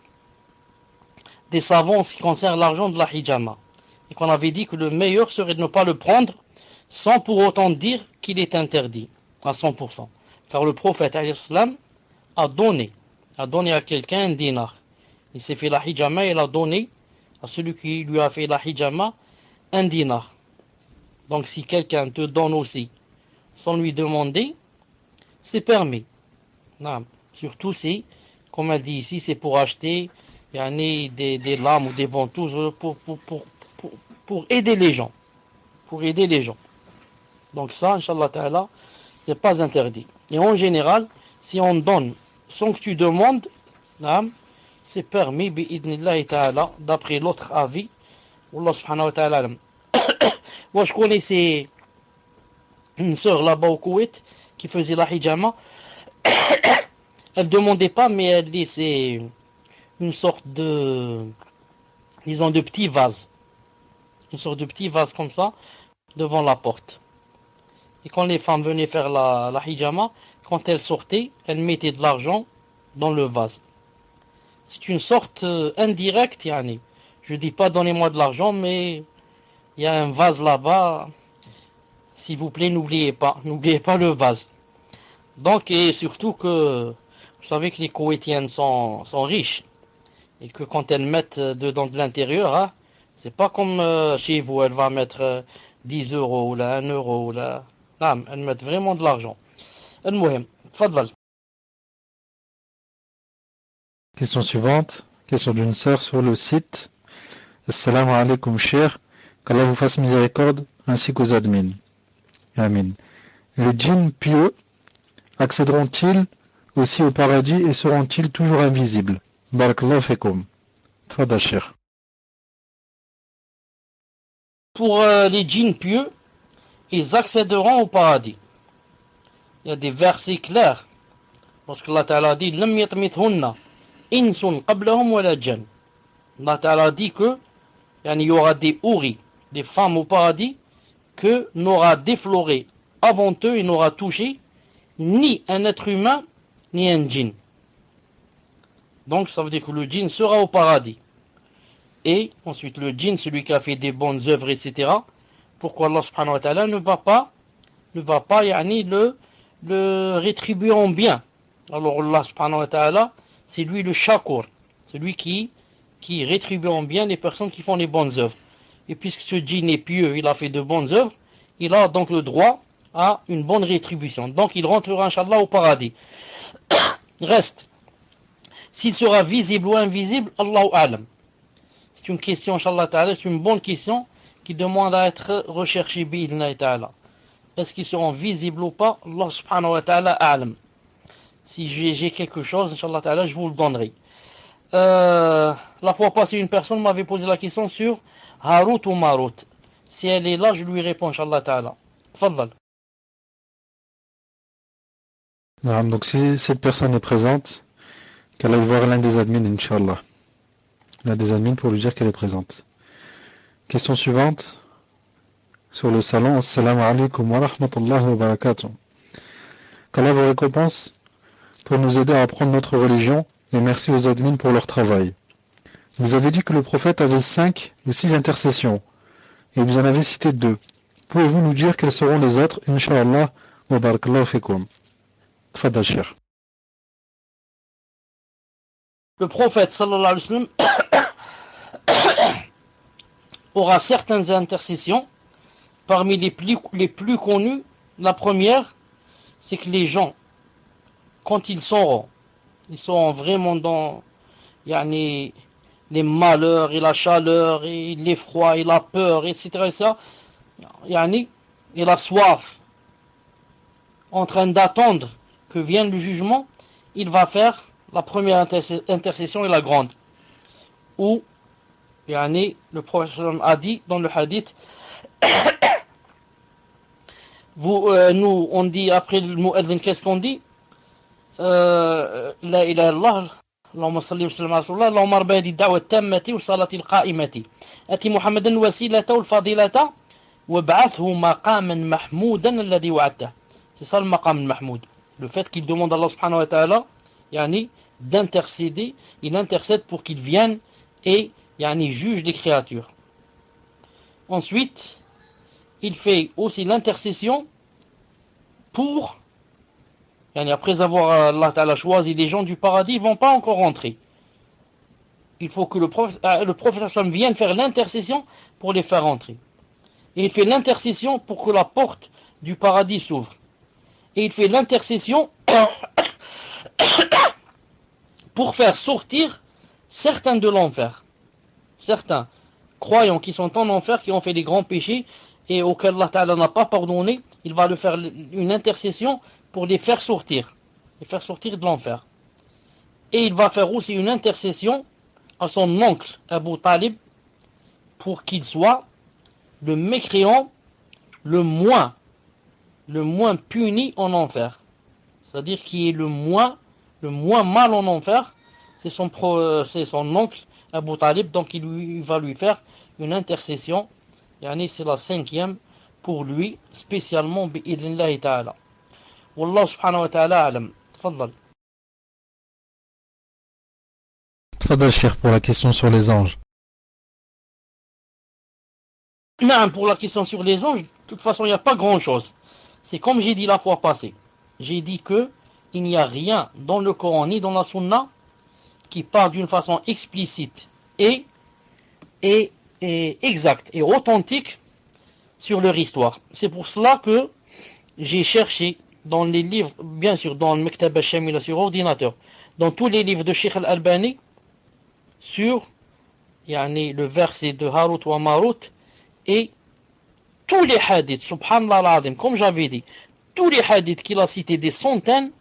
des savants en ce qui concerne l'argent de la hijama. Et qu'on avait dit que le meilleur serait de ne pas le prendre sans pour autant dire qu'il est interdit à 100%. Car le prophète a donné à quelqu'un un dinar. Il s'est fait la hijama et il a donné à celui qui lui a fait la hijama un dinar. Donc si quelqu'un te donne aussi sans lui demander, c'est permis. Non. Surtout si, comme elle dit ici, c'est pour acheter des lames ou des ventouses pour aider les gens. Pour aider les gens. Donc ça, Inch'Allah Ta'ala, c'est pas interdit. Et en général, si on donne sans que tu demandes, c'est permis, bi'idnillahi ta'ala, d'après l'autre avis. Allah subhanahu wa ta'ala. Moi, je connaissais une sœur là-bas au Koweït qui faisait la hijama. Elle demandait pas, mais elle laissait une sorte de, disons, de petit vase. Une sorte de petit vase comme ça, devant la porte. Et quand les femmes venaient faire la hijama, quand elles sortaient, elles mettaient de l'argent dans le vase. C'est une sorte indirecte, yani. Je dis pas donnez-moi de l'argent, mais il y a un vase là-bas. S'il vous plaît, n'oubliez pas le vase. Donc, et surtout que, vous savez que les Koweïtiennes sont riches. Et que quand elles mettent dedans de l'intérieur, c'est pas comme chez vous, elle va mettre 10 euros ou là, 1 euro ou là. Non, elles mettent vraiment de l'argent. Al-Muhim, tfadval. Question suivante, question d'une sœur sur le site. Assalamu alaikum cher, qu'Allah vous fasse miséricorde ainsi qu'aux admins. Amin. Les djinns pieux accéderont-ils aussi au paradis et seront-ils toujours invisibles? Barakallahu fekoum. Tfadal cheikh. Pour les djinns pieux, ils accéderont au paradis. Il y a des versets clairs. Parce que Allah Ta'ala dit Lam yatmithunna insun qablahum wala jan. Allah Ta'ala dit que il y aura des houris, des femmes au paradis, que n'aura défloré avant eux et n'aura touché ni un être humain ni un djinn. Donc ça veut dire que le djinn sera au paradis. Et ensuite le djinn, celui qui a fait des bonnes œuvres, etc. Pourquoi Allah subhanahu wa ta'ala ne va pas le rétribuer en bien. Alors Allah subhanahu wa ta'ala, c'est lui le shakur, celui qui rétribue en bien les personnes qui font les bonnes œuvres. Et puisque ce djinn est pieux, il a fait de bonnes œuvres, il a donc le droit à une bonne rétribution. Donc il rentrera Inch'Allah au paradis. Reste, s'il sera visible ou invisible, Allahu a'lam. C'est une question, Inch'Allah ta'ala, c'est une bonne question qui demande à être recherchée bi'idhnillahi ta'ala. Est-ce qu'ils seront visibles ou pas? Allah subhanahu wa ta'ala a'lam. Si j'ai quelque chose, Inch'Allah ta'ala, je vous le donnerai. La fois passée, une personne m'avait posé la question sur Harut ou Marut. Si elle est là, je lui réponds, Inch'Allah ta'ala. Tfadal. Donc si cette personne est présente, qu'elle aille voir l'un des admins, Inch'Allah. L'un des admins pour lui dire qu'elle est présente. Question suivante. Sur le salon, Assalamu alaikum wa rahmatullahi wa barakatuh. Qu'Allah vous récompense pour nous aider à apprendre notre religion et merci aux admins pour leur travail. Vous avez dit que le prophète avait 5 ou 6 intercessions et vous en avez cité 2. Pouvez-vous nous dire quels seront les autres, Inch'Allah wa barakallahu fikum. Tfadal cheikh. Le prophète sallallahu alayhi wa sallam aura certaines intercessions. Parmi les plus connues, la première, c'est que les gens, quand ils sont vraiment dans les malheurs et la chaleur et l'effroi et la peur, etc. Et la soif, en train d'attendre que vienne le jugement, il va faire la première intercession et la grande. Où, le prophète a dit dans le hadith, nous, on dit après le mu'adhin, qu'est-ce qu'on dit? La ilaha illallah, Allahumma salli wa sallam ala rasulillah, Allahumma arba hadi da'wa tammati wa salati al-qa'imati. Ati Muhammadan wasilata wal fadilata wa ba'athu maqaman mahmoudan alladhi wa'adta. C'est ça le maqam mahmoud. Le fait qu'il demande à Allah subhanahu wa ta'ala, d'intercéder, il intercède pour qu'il vienne et juge les créatures. Ensuite, il fait aussi l'intercession pour, après avoir Allah Ta'ala choisi les gens du paradis, ils ne vont pas encore rentrer. Il faut que le prophète vienne faire l'intercession pour les faire rentrer. Et il fait l'intercession pour que la porte du paradis s'ouvre. Et il fait l'intercession pour faire sortir certains de l'enfer. Certains croyants qui sont en enfer, qui ont fait des grands péchés et auxquels Allah Ta'ala n'a pas pardonné, il va leur faire une intercession pour les faire sortir de l'enfer. Et il va faire aussi une intercession à son oncle Abu Talib pour qu'il soit le mécréant le moins puni en enfer. C'est-à-dire qu'il est le moins mal en enfer, c'est son oncle Abu Talib, donc il va lui faire une intercession. C'est la 5e pour lui, spécialement bi'idhnillahi ta'ala. Wallahu subhanahu wa ta'ala alam. Tfaddal. Tfaddal, Cheikh, pour la question sur les anges. Non, pour la question sur les anges, de toute façon, il n'y a pas grand-chose. C'est comme j'ai dit la fois passée. J'ai dit que il n'y a rien dans le Coran ni dans la Sunna qui parle d'une façon explicite et exacte et authentique sur leur histoire. C'est pour cela que j'ai cherché dans les livres, bien sûr dans le Maktab al-Shamila sur ordinateur, dans tous les livres de Sheikh al-Albani sur le verset de Harut wa Marut et tous les hadiths, subhanallah al-azim, comme j'avais dit, tous les hadiths qu'il a cités, des centaines,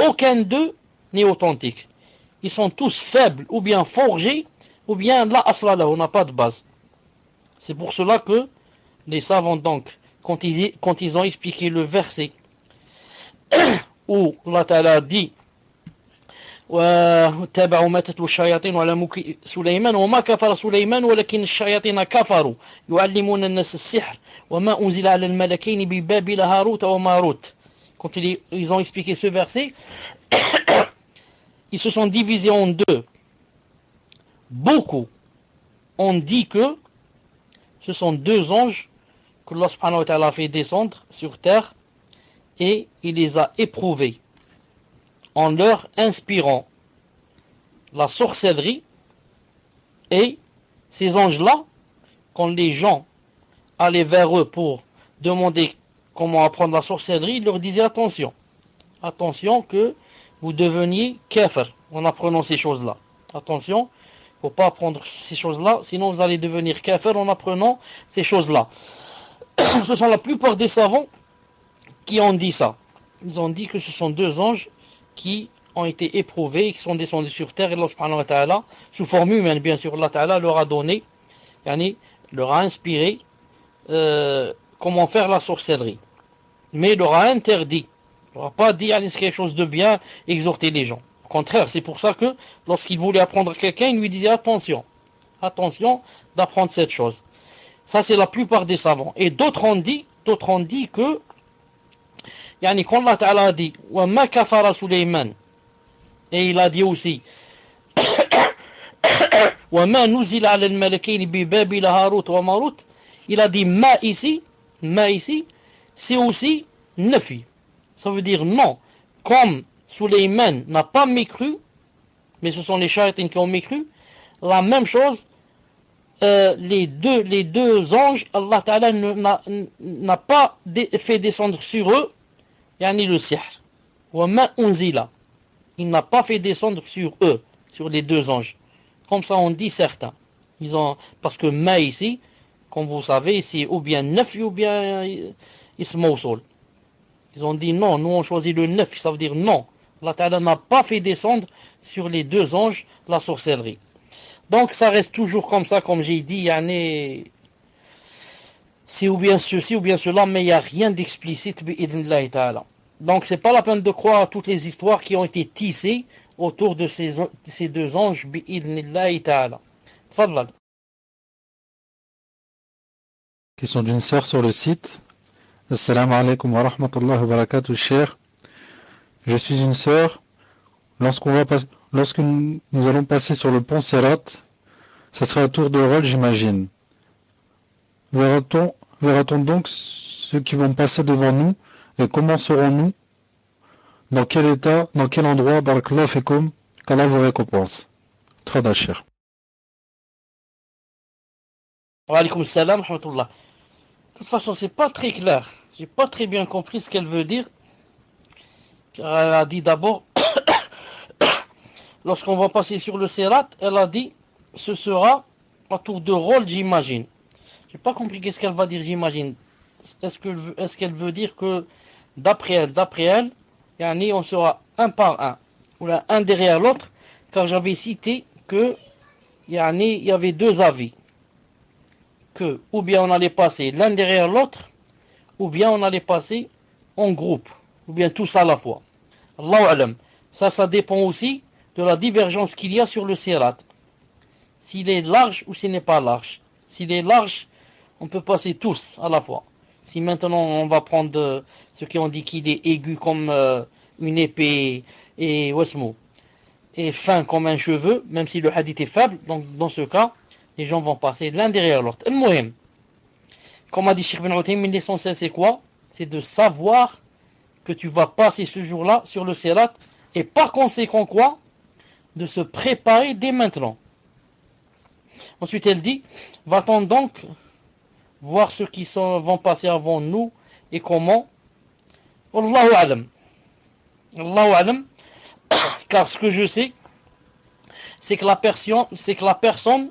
aucun d'eux n'est authentique. Ils sont tous faibles ou bien forgés ou bien la asla là, on n'a pas de base. C'est pour cela que les savants, donc, quand ils ont expliqué le verset où Allah Ta'ala dit وَاتَّبَعُوا مَا تَتْلُو الشَّيَاطِينُ عَلَى مُلْكِ سُلَيْمَانَ وَمَا كَفَرَ سُلَيْمَانُ وَلَكِنَّ الشَّيَاطِينَ كَفَرُوا يُعَلِّمُونَ النَّاسَ السِّحْرَ وَمَا أُنزِلَ عَلَى الْمَلَكَيْنِ بِبَابِلَ هَارُوتَ وَمَارُوتَ. Quand ils ont expliqué ce verset, ils se sont divisés en deux. Beaucoup ont dit que ce sont deux anges que Allah subhanahu wa ta'ala a fait descendre sur terre et il les a éprouvés en leur inspirant la sorcellerie. Et ces anges-là, quand les gens allaient vers eux pour demander comment apprendre la sorcellerie, ils leur disaient attention que vous deveniez kafir en apprenant ces choses-là. Attention, il ne faut pas apprendre ces choses-là, sinon vous allez devenir kafir en apprenant ces choses-là. Ce sont la plupart des savants qui ont dit ça. Ils ont dit que ce sont deux anges qui ont été éprouvés, qui sont descendus sur terre, et Allah subhanahu wa ta'ala, sous forme humaine bien sûr, Allah ta'ala leur a donné, leur a inspiré comment faire la sorcellerie. Mais il leur a interdit, il leur a pas dit c'est quelque chose de bien, exhorter les gens. Au contraire, c'est pour ça que lorsqu'il voulait apprendre quelqu'un, il lui disait attention d'apprendre cette chose. Ça c'est la plupart des savants. Et d'autres ont dit que quand Allah Ta'ala a dit wa ma kafara Sulayman, et il a dit aussi wa ma nuzila ala al-malakayn bi babila Harut wa Marut, il a dit ma ici c'est aussi nafi. Ça veut dire non. Comme Sulayman n'a pas mécru, mais ce sont les shayatins qui ont mécru, la même chose, les deux anges, Allah Ta'ala n'a pas fait descendre sur eux le sihr. Wa ma unzila. Il n'a pas fait descendre sur eux, sur les deux anges. Comme ça on dit certains. Parce que ma ici, comme vous savez, c'est ou bien nafi ou bien ism mawsoul. Ils ont dit non, nous on choisit le neuf, ça veut dire non. Allah Ta'ala n'a pas fait descendre sur les deux anges la sorcellerie. Donc ça reste toujours comme ça, comme j'ai dit, c'est ou bien ceci ou bien cela, mais il n'y a rien d'explicite bi'idhnillahi ta'ala. Donc c'est pas la peine de croire à toutes les histoires qui ont été tissées autour de ces deux anges bi'idhnillahi ta'ala. Tfadlal. Question d'une sœur sur le site. Assalamu alaikum wa rahmatullahi wa barakatuh, cher. Je suis une sœur. Lorsque nous allons passer sur le pont Sirat, ça sera un tour de rôle, j'imagine. Verra-t-on donc ceux qui vont passer devant nous et comment serons-nous? Dans quel état, dans quel endroit? Barakallahu fikum, qu'Allah vous récompense. Tfadal, cher. Wa alaykoum salam wa rahmatullah. De toute façon, c'est pas très clair. J'ai pas très bien compris ce qu'elle veut dire. Car elle a dit d'abord, lorsqu'on va passer sur le Sirat, elle a dit, ce sera un tour de rôle, j'imagine. J'ai pas compris qu'est-ce qu'elle va dire, j'imagine. Est-ce qu'elle veut dire que, d'après elle, on sera un par un, ou là, un derrière l'autre, car j'avais cité que, il y avait deux avis. Que, ou bien on allait passer l'un derrière l'autre, ou bien on allait passer en groupe, ou bien tous à la fois. Allahu alam. Ça dépend aussi de la divergence qu'il y a sur le Sirat. S'il est large ou s'il n'est pas large. S'il est large, on peut passer tous à la fois. Si maintenant on va prendre ceux qui ont dit qu'il est aigu comme une épée et fin comme un cheveu, même si le hadith est faible, donc dans ce cas, les gens vont passer l'un derrière l'autre. Al-Muhim. Comme a dit Cheikh Ben Uthaymin, l'essentiel c'est quoi? C'est de savoir que tu vas passer ce jour-là sur le Sirat, et par conséquent quoi? De se préparer dès maintenant. Ensuite elle dit, va-t-on donc voir ceux qui vont passer avant nous et comment? Allahu alam. Allahu alam. Car ce que je sais, c'est que la personne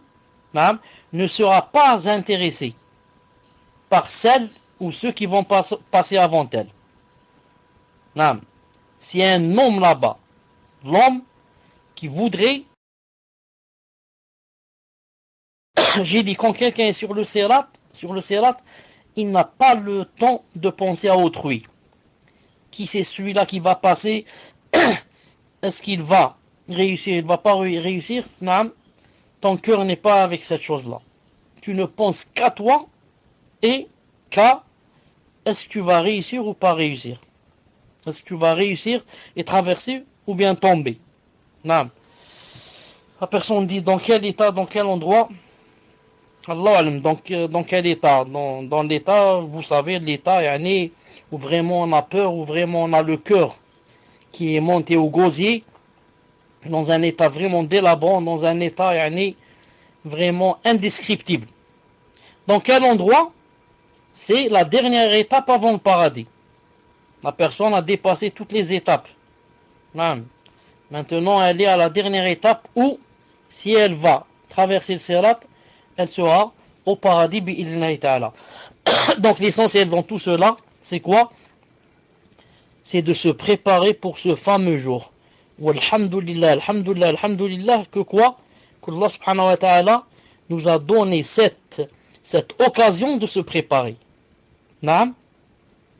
ne sera pas intéressée par celle ou ceux qui vont passer avant elle. S'il y a un homme là-bas, l'homme qui voudrait, j'ai dit quand quelqu'un est sur le Sirat, il n'a pas le temps de penser à autrui. Qui c'est celui-là qui va passer? Est-ce qu'il va réussir? Il ne va pas réussir? Ton cœur n'est pas avec cette chose-là. Tu ne penses qu'à toi et qu'à est-ce que tu vas réussir ou pas réussir? Est-ce que tu vas réussir et traverser ou bien tomber? La personne dit dans quel état, dans quel endroit? Allah alam, donc dans quel état? Dans l'état, vous savez, l'état où vraiment on a peur, où vraiment on a le cœur qui est monté au gosier, dans un état vraiment délabrant, dans un état vraiment indescriptible. Dans quel endroit? C'est la dernière étape avant le paradis. La personne a dépassé toutes les étapes. Maintenant, elle est à la dernière étape où, si elle va traverser le Sirat, elle sera au paradis bi'idhnillahi ta'ala. Donc l'essentiel dans tout cela, c'est quoi? C'est de se préparer pour ce fameux jour. Walhamdulillah, alhamdulillah, alhamdulillah, que quoi? Que Allah subhanahu wa ta'ala nous a donné cette occasion de se préparer. Naam?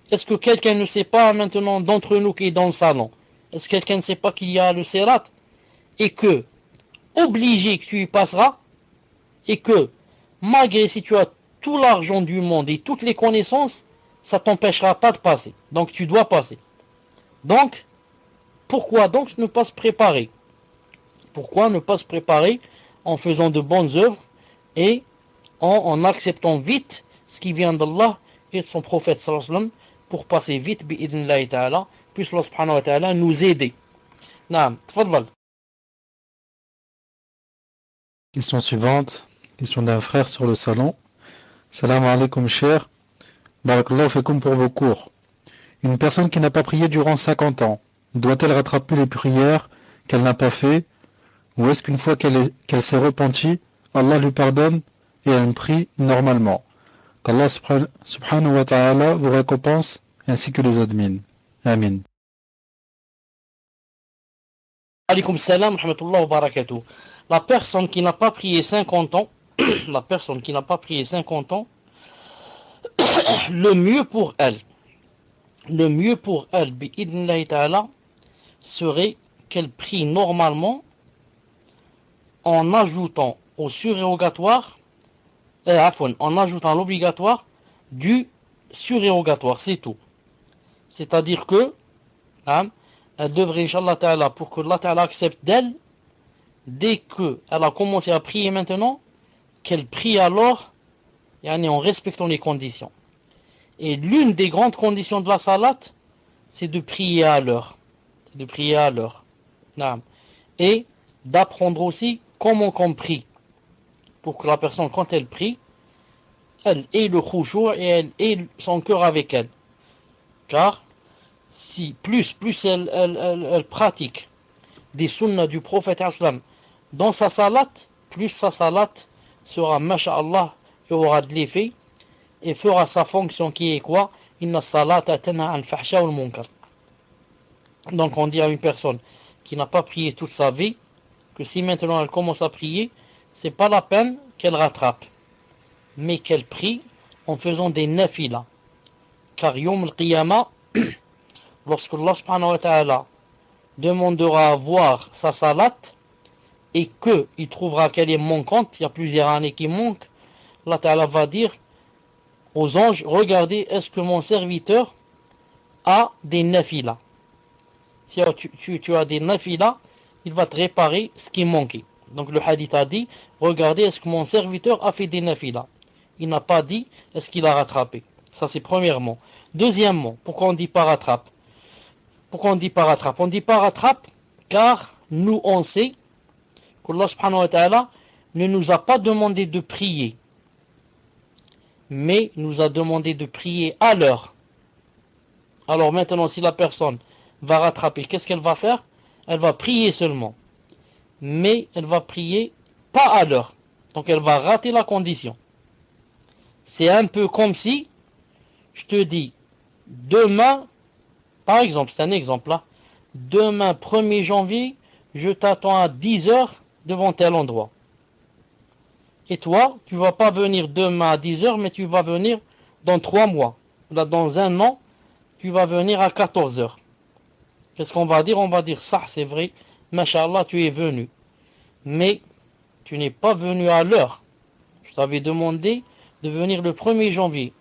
Est-ce que quelqu'un ne sait pas maintenant d'entre nous qui est dans le salon? Est-ce que quelqu'un ne sait pas qu'il y a le Sirat? Et que, obligé que tu y passeras, et que, malgré si tu as tout l'argent du monde et toutes les connaissances, ça t'empêchera pas de passer. Donc tu dois passer. Donc, pourquoi donc ne pas se préparer? Pourquoi ne pas se préparer en faisant de bonnes œuvres et en acceptant vite ce qui vient d'Allah et de son prophète sallallahu alayhi wa sallam pour passer vite bi'idhnillahi ta'ala, puisse Allah subhanahu wa ta'ala nous aider. Naam, tfadlal. Question suivante. Question d'un frère sur le salon. Salam alaikum, cher. Barakallahu fikum pour vos cours. Une personne qui n'a pas prié durant 50 ans, doit-elle rattraper les prières qu'elle n'a pas fait? Ou est-ce qu'une fois qu'elle s'est repentie, Allah lui pardonne et elle prie normalement? Qu'Allah subhanahu wa ta'ala vous récompense ainsi que les admins. Amin. Alaykoum salam, rahmatullah wa barakatuh. La personne qui n'a pas prié 50 ans, la personne qui n'a pas prié 50 ans, le mieux pour elle, bi'idnillahi ta'ala, serait qu'elle prie normalement en ajoutant au surérogatoire, en ajoutant l'obligatoire du surérogatoire, c'est tout. C'est-à-dire que, elle devrait, Inch'Allah ta'ala, pour que Allah ta'ala accepte d'elle, dès qu'elle a commencé à prier maintenant, qu'elle prie alors, en respectant les conditions. Et l'une des grandes conditions de la salat, c'est de prier à l'heure. Et d'apprendre aussi comment on prie. Pour que la personne, quand elle prie, elle ait le khushu' et elle ait son cœur avec elle. Car, si plus elle pratique des sunnas du prophète islam dans sa salat, plus sa salat sera masha'Allah et aura de l'effet et fera sa fonction qui est quoi? Inna salata tanha an fahsha wal munkar. Donc on dit à une personne qui n'a pas prié toute sa vie que si maintenant elle commence à prier, c'est pas la peine qu'elle rattrape, mais qu'elle prie en faisant des nafila. Car yawm al-qiyamah, lorsque Allah subhanahu wa ta'ala demandera à voir sa salat et qu'il trouvera qu'elle est manquante, il y a plusieurs années qui manquent, Allah ta'ala va dire aux anges, regardez, est-ce que mon serviteur a des nafila? Si tu as des nafila, il va te réparer ce qui manquait. Donc le hadith a dit, regardez, est-ce que mon serviteur a fait des nafila? Il n'a pas dit, est-ce qu'il a rattrapé? Ça c'est premièrement. Deuxièmement, pourquoi on dit pas rattrape? On dit pas rattrape car nous on sait qu'Allah subhanahu wa ta'ala ne nous a pas demandé de prier, mais nous a demandé de prier à l'heure. Alors maintenant, si la personne va rattraper, qu'est-ce qu'elle va faire? Elle va prier seulement, mais elle va prier pas à l'heure. Donc elle va rater la condition. C'est un peu comme si je te dis, demain, par exemple, c'est un exemple là, demain 1er janvier, je t'attends à 10h devant tel endroit. Et toi, tu vas pas venir demain à 10h, mais tu vas venir dans 3 mois. Là, dans un an, tu vas venir à 14h. Qu'est-ce qu'on va dire? On va dire, ça c'est vrai, Masha'Allah, tu es venu. Mais tu n'es pas venu à l'heure. Je t'avais demandé de venir le 1er janvier.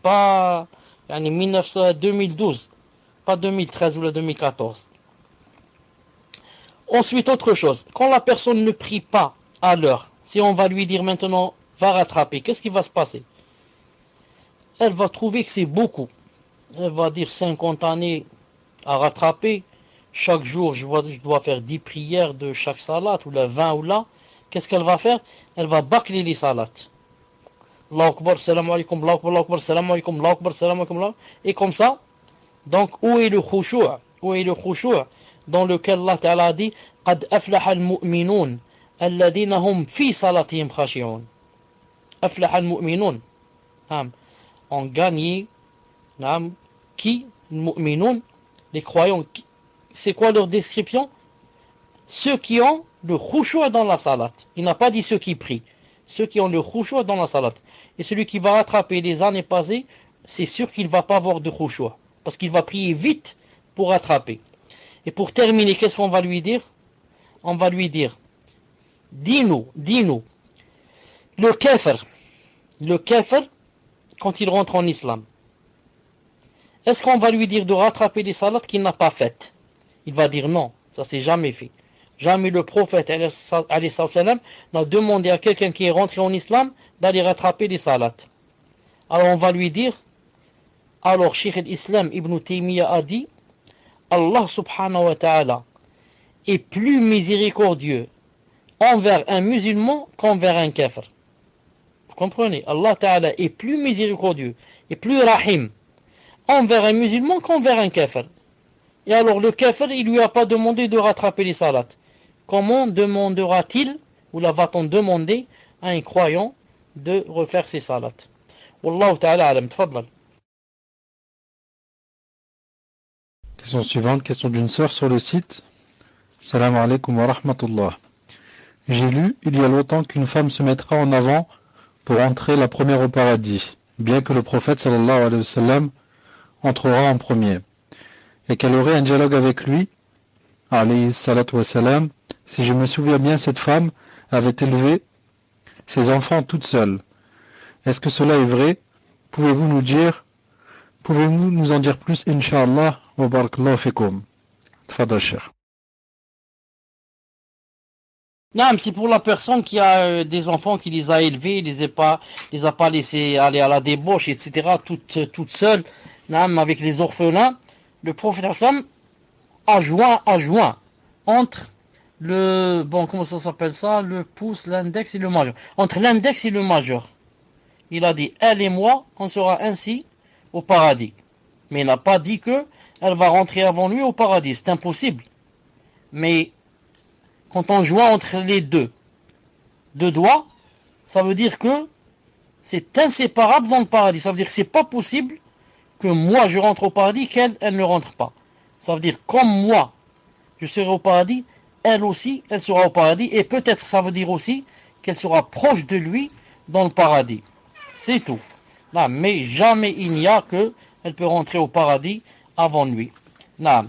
Pas 2012, pas 2013 ou le 2014. Ensuite, autre chose. Quand la personne ne prie pas à l'heure, si on va lui dire maintenant, va rattraper, qu'est-ce qui va se passer? Elle va trouver que c'est beaucoup. Elle va dire 50 années à rattraper. Chaque jour, je dois faire 10 prières de chaque salat, ou la 20 ou là. Qu'est-ce qu'elle va faire? Elle va bâcler les salats. Allahu Akbar, salam alaikum, Allahu Akbar, salam alaikum, Allahu Akbar, salam alaikum. Et comme ça, donc où est le khushu'? Dans lequel Allah Ta'ala a dit قَدْ أَفْلَحَ الْمُؤْمِنُونَ الَّذِينَ هُمْ فِي صَلَاتِهِمْ خَاشِعُونَ. أَفْلَحَ الْمُؤْمِنُونَ, ont gagné, qui? Mu'minun, les croyants. C'est quoi leur description? Ceux qui ont le khushu' dans la salat. Il n'a pas dit ceux qui prient. Ceux qui ont le khushu' dans la salat. Et celui qui va rattraper les années passées, c'est sûr qu'il ne va pas avoir de khushu', parce qu'il va prier vite pour rattraper. Et pour terminer, qu'est-ce qu'on va lui dire? On va lui dire, dis-nous, le kafir, quand il rentre en islam, est-ce qu'on va lui dire de rattraper les salats qu'il n'a pas faites? Il va dire non, ça s'est jamais fait. Jamais le prophète n'a demandé à quelqu'un qui est rentré en islam d'aller rattraper les salats. Alors on va lui dire, alors Cheikh al-Islam Ibn Taymiyyah a dit, Allah subhanahu wa ta'ala est plus miséricordieux envers un musulman qu'envers un kafir. Vous comprenez? Allah ta'ala est plus miséricordieux et plus rahim envers un musulman qu'envers un kafir. Et alors le kafir, il lui a pas demandé de rattraper les salats. Comment demandera-t-il, ou la va-t-on demander à un croyant de refaire ses salats? Wallahu ta'ala alam, tfaddal. Question suivante, question d'une sœur sur le site. Salam alaikum wa rahmatullah. J'ai lu il y a longtemps qu'une femme se mettra en avant pour entrer la première au paradis, bien que le prophète sallallahu alayhi wa sallam entrera en premier, et qu'elle aurait un dialogue avec lui, alayhi salatu wa salam. Si je me souviens bien, cette femme avait élevé ses enfants toute seule. Est-ce que cela est vrai? Pouvez-vous nous en dire plus, Inch'Allah, wa barakallahu fikum. Tfadal Cheikh. Non, c'est pour la personne qui a des enfants, qui les a élevés, les a pas laissés aller à la débauche, etc., toute seule, non, avec les orphelins. Le prophète Hassan a joint entre comment ça s'appelle ça, le pouce, l'index et le majeur. Entre l'index et le majeur. Il a dit, elle et moi, on sera ainsi au paradis. Mais il n'a pas dit que elle va rentrer avant lui au paradis. C'est impossible. Mais quand on joint entre les deux doigts, ça veut dire que c'est inséparable dans le paradis. Ça veut dire que c'est pas possible que moi je rentre au paradis, qu'elle ne rentre pas. Ça veut dire comme moi je serai au paradis, elle aussi, elle sera au paradis. Et peut-être ça veut dire aussi qu'elle sera proche de lui dans le paradis. C'est tout. Là, mais jamais il n'y a que elle peut rentrer au paradis avant lui. Là.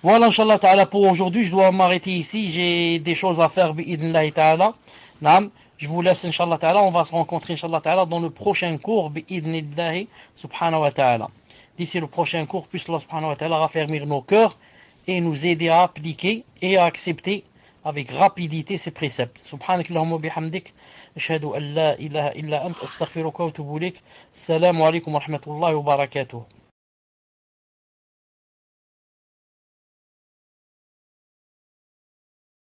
Voilà, Inch'Allah Ta'ala, pour aujourd'hui. Je dois m'arrêter ici. J'ai des choses à faire, bi'idnillahi Ta'ala. Naam. Je vous laisse, Inch'Allah Ta'ala. On va se rencontrer, Inch'Allah Ta'ala, dans le prochain cours, bi'idnillahi Subhanahu wa Ta'ala. D'ici le prochain cours, puisse Allah Subhanahu wa Ta'ala raffermir nos cœurs et nous aider à appliquer et à accepter avec rapidité ces préceptes. Subhanakallahumma bihamdik. Ashhadu an la ilaha illa ant. Astaghfiruka wa atubu ilayk. Assalamu alaikum wa rahmatullahi wa barakatuh.